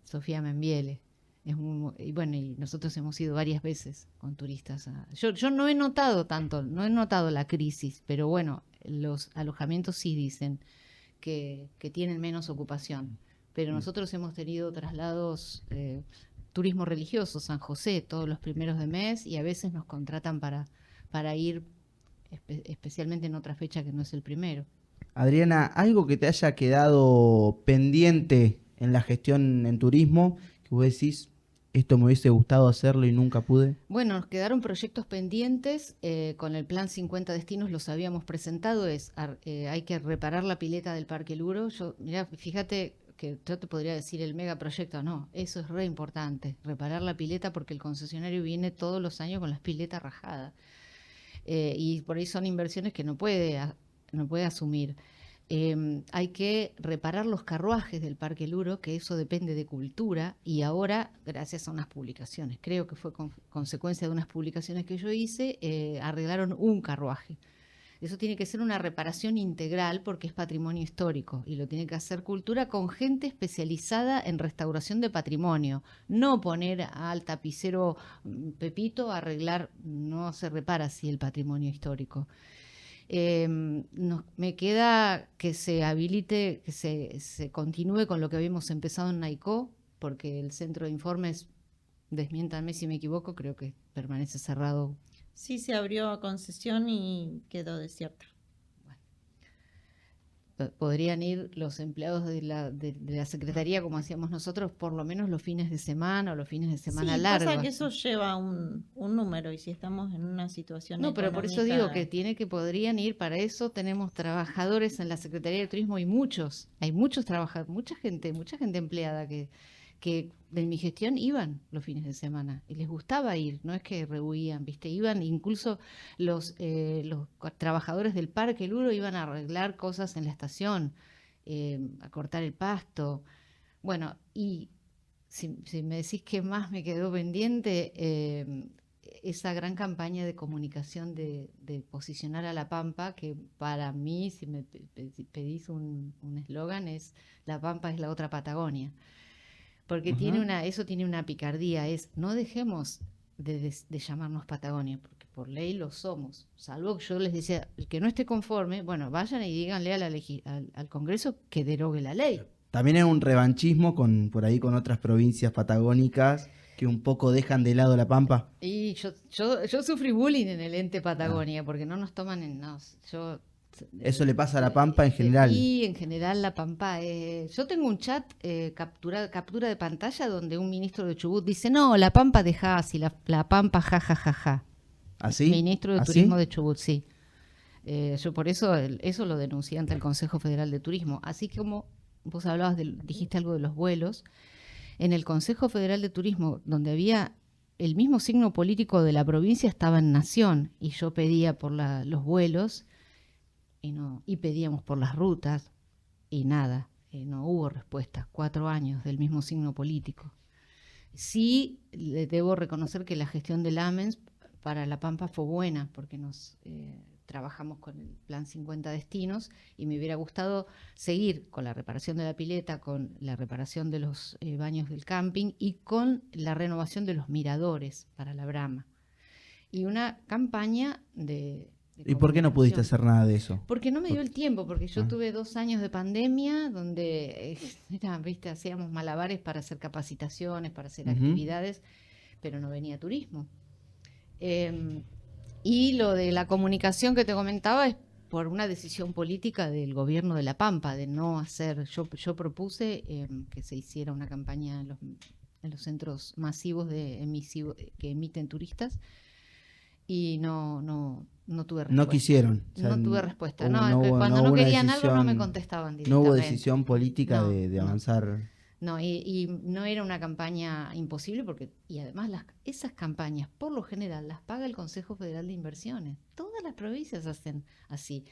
Sofía Membiele. Y bueno, y nosotros hemos ido varias veces con turistas. Yo no he notado tanto, no he notado la crisis, pero bueno, los alojamientos sí dicen que tienen menos ocupación. Pero nosotros hemos tenido traslados, turismo religioso, San José, todos los primeros de mes, y a veces nos contratan para ir especialmente en otra fecha que no es el primero. Adriana, ¿algo que te haya quedado pendiente en la gestión en turismo, que vos decís, esto me hubiese gustado hacerlo y nunca pude? Bueno, nos quedaron proyectos pendientes, con el plan 50 destinos los habíamos presentado, hay que reparar la pileta del Parque Luro. Mirá, fíjate que yo te podría decir el megaproyecto, no, eso es re importante, reparar la pileta porque el concesionario viene todos los años con las piletas rajadas. Y por ahí son inversiones que no puede asumir. Hay que reparar los carruajes del Parque Luro, que eso depende de cultura, y ahora, gracias a unas publicaciones, creo que fue consecuencia de unas publicaciones que yo hice, arreglaron un carruaje. Eso tiene que ser una reparación integral porque es patrimonio histórico y lo tiene que hacer cultura con gente especializada en restauración de patrimonio. No poner al tapicero Pepito a arreglar, no se repara así el patrimonio histórico. Me queda que se habilite, que se continúe con lo que habíamos empezado en NAICO, porque el centro de informes, desmiéntanme si me equivoco, creo que permanece cerrado. Sí, se abrió a concesión y quedó desierta. Podrían ir los empleados de la Secretaría, como hacíamos nosotros, por lo menos los fines de semana o los fines de semana largos. Pasa que eso lleva un número, y si estamos en una situación No, pero por eso digo que podrían ir. Para eso tenemos trabajadores en la Secretaría de Turismo y hay muchos trabajadores, mucha gente empleada que en mi gestión iban los fines de semana y les gustaba ir, no es que rehuían, ¿viste? Iban, incluso los trabajadores del Parque Luro iban a arreglar cosas en la estación, a cortar el pasto. Bueno, y si me decís qué más me quedó pendiente, esa gran campaña de comunicación de posicionar a La Pampa, que para mí, si me pedís un eslogan, es La Pampa es la otra Patagonia. Porque eso tiene una picardía, no dejemos de llamarnos Patagonia, porque por ley lo somos. Salvo que yo les decía, el que no esté conforme, bueno, vayan y díganle al Congreso que derogue la ley. También hay un revanchismo por ahí con otras provincias patagónicas que un poco dejan de lado La Pampa. Y yo sufrí bullying en el ente Patagonia, porque no nos toman Eso le pasa a La Pampa en general. Y en general La Pampa. Yo tengo un chat, captura de pantalla, donde un ministro de Chubut dice, no, La Pampa dejá así, la Pampa ja. ¿Así? Ministro de Turismo de Chubut, sí. Yo por eso lo denuncié ante el Consejo Federal de Turismo. Así como vos dijiste algo de los vuelos, en el Consejo Federal de Turismo, donde había el mismo signo político de la provincia, estaba en Nación, y yo pedía por los vuelos, y pedíamos por las rutas, y nada, no hubo respuesta. 4 años del mismo signo político. Sí, le debo reconocer que la gestión del AMENS para La Pampa fue buena, porque nos trabajamos con el plan 50 destinos, y me hubiera gustado seguir con la reparación de la pileta, con la reparación de los baños del camping y con la renovación de los miradores para la Brama. Y una campaña de ¿Y por qué no pudiste hacer nada de eso? Porque no me dio el tiempo, porque yo tuve 2 años de pandemia donde hacíamos malabares para hacer capacitaciones, para hacer actividades, pero no venía turismo. Y lo de la comunicación que te comentaba es por una decisión política del gobierno de La Pampa, de no hacer. Yo propuse que se hiciera una campaña en los centros masivos que emiten turistas, y no tuve respuesta. No quisieron. O sea, no tuve respuesta. Cuando no querían algo no me contestaban directamente. No hubo decisión política de avanzar. No, y no era una campaña imposible, y además esas campañas por lo general las paga el Consejo Federal de Inversiones. Todas las provincias hacen así.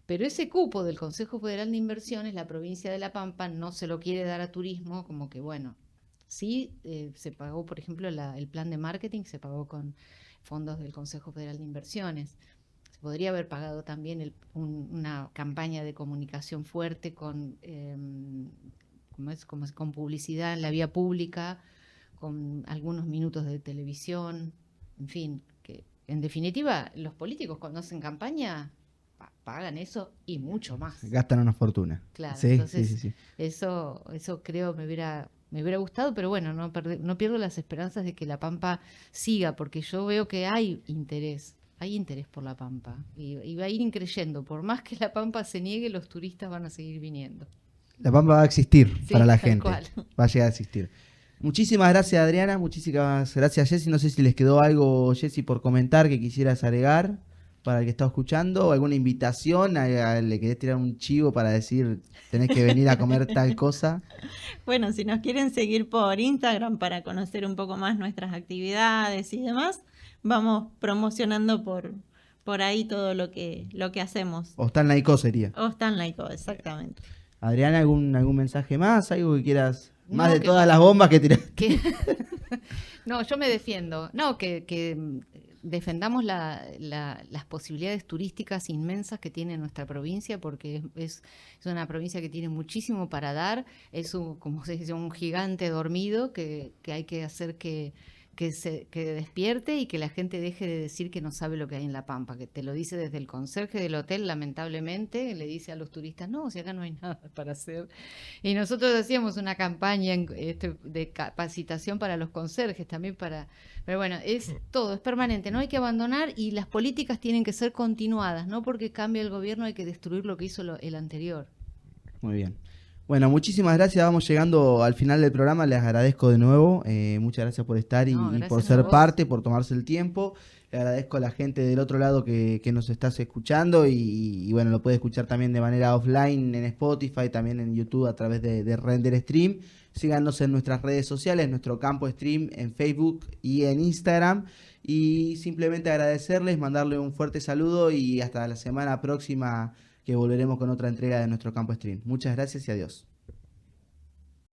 Pero ese cupo del Consejo Federal de Inversiones, la provincia de La Pampa no se lo quiere dar a turismo, como que bueno, sí se pagó, por ejemplo, el plan de marketing se pagó con fondos del Consejo Federal de Inversiones. Se podría haber pagado también una campaña de comunicación fuerte con, con publicidad en la vía pública, con algunos minutos de televisión, en fin, que en definitiva los políticos cuando hacen campaña pagan eso y mucho más. Gastan una fortuna. Claro, Sí, entonces sí. Eso creo me hubiera gustado, pero bueno, no pierdo las esperanzas de que La Pampa siga, porque yo veo que hay interés por La Pampa y va a ir creyendo. Por más que La Pampa se niegue, los turistas van a seguir viniendo. La Pampa va a existir Sí, para la tal gente. cual. Va a llegar a existir. Muchísimas gracias, Adriana. Muchísimas gracias, Jessy. No sé si les quedó algo, Jessy, por comentar que quisieras agregar para el que está escuchando, o alguna invitación, le querés tirar un chivo para decir tenés que venir a comer tal cosa. Bueno, si nos quieren seguir por Instagram para conocer un poco más nuestras actividades y demás, vamos promocionando por ahí todo lo que hacemos. Hostal Naicó sería. Hostal Naicó, exactamente. Adriana, ¿algún mensaje más? ¿Algo que quieras? Más No, de que- todas las bombas que tiraste. No, yo me defiendo. No, que defendamos las posibilidades turísticas inmensas que tiene nuestra provincia, porque es una provincia que tiene muchísimo para dar. Es como se dice, un gigante dormido que hay que hacer que despierte y que la gente deje de decir que no sabe lo que hay en La Pampa, que te lo dice desde el conserje del hotel, lamentablemente, le dice a los turistas, no, si acá no hay nada para hacer. Y nosotros hacíamos una campaña de capacitación para los conserjes, también pero bueno, es permanente, no hay que abandonar y las políticas tienen que ser continuadas, no porque cambie el gobierno hay que destruir lo que hizo el anterior. Muy bien. Bueno, muchísimas gracias. Vamos llegando al final del programa. Les agradezco de nuevo. Muchas gracias por estar y por Gracias a ser vos. parte, por tomarse el tiempo. Le agradezco a la gente del otro lado que nos estás escuchando y bueno, lo puede escuchar también de manera offline en Spotify, también en YouTube a través de Render Stream. Síganos en nuestras redes sociales, nuestro Campo Stream en Facebook y en Instagram. Y simplemente agradecerles, mandarle un fuerte saludo y hasta la semana próxima que volveremos con otra entrega de nuestro Campo Stream. Muchas gracias y adiós.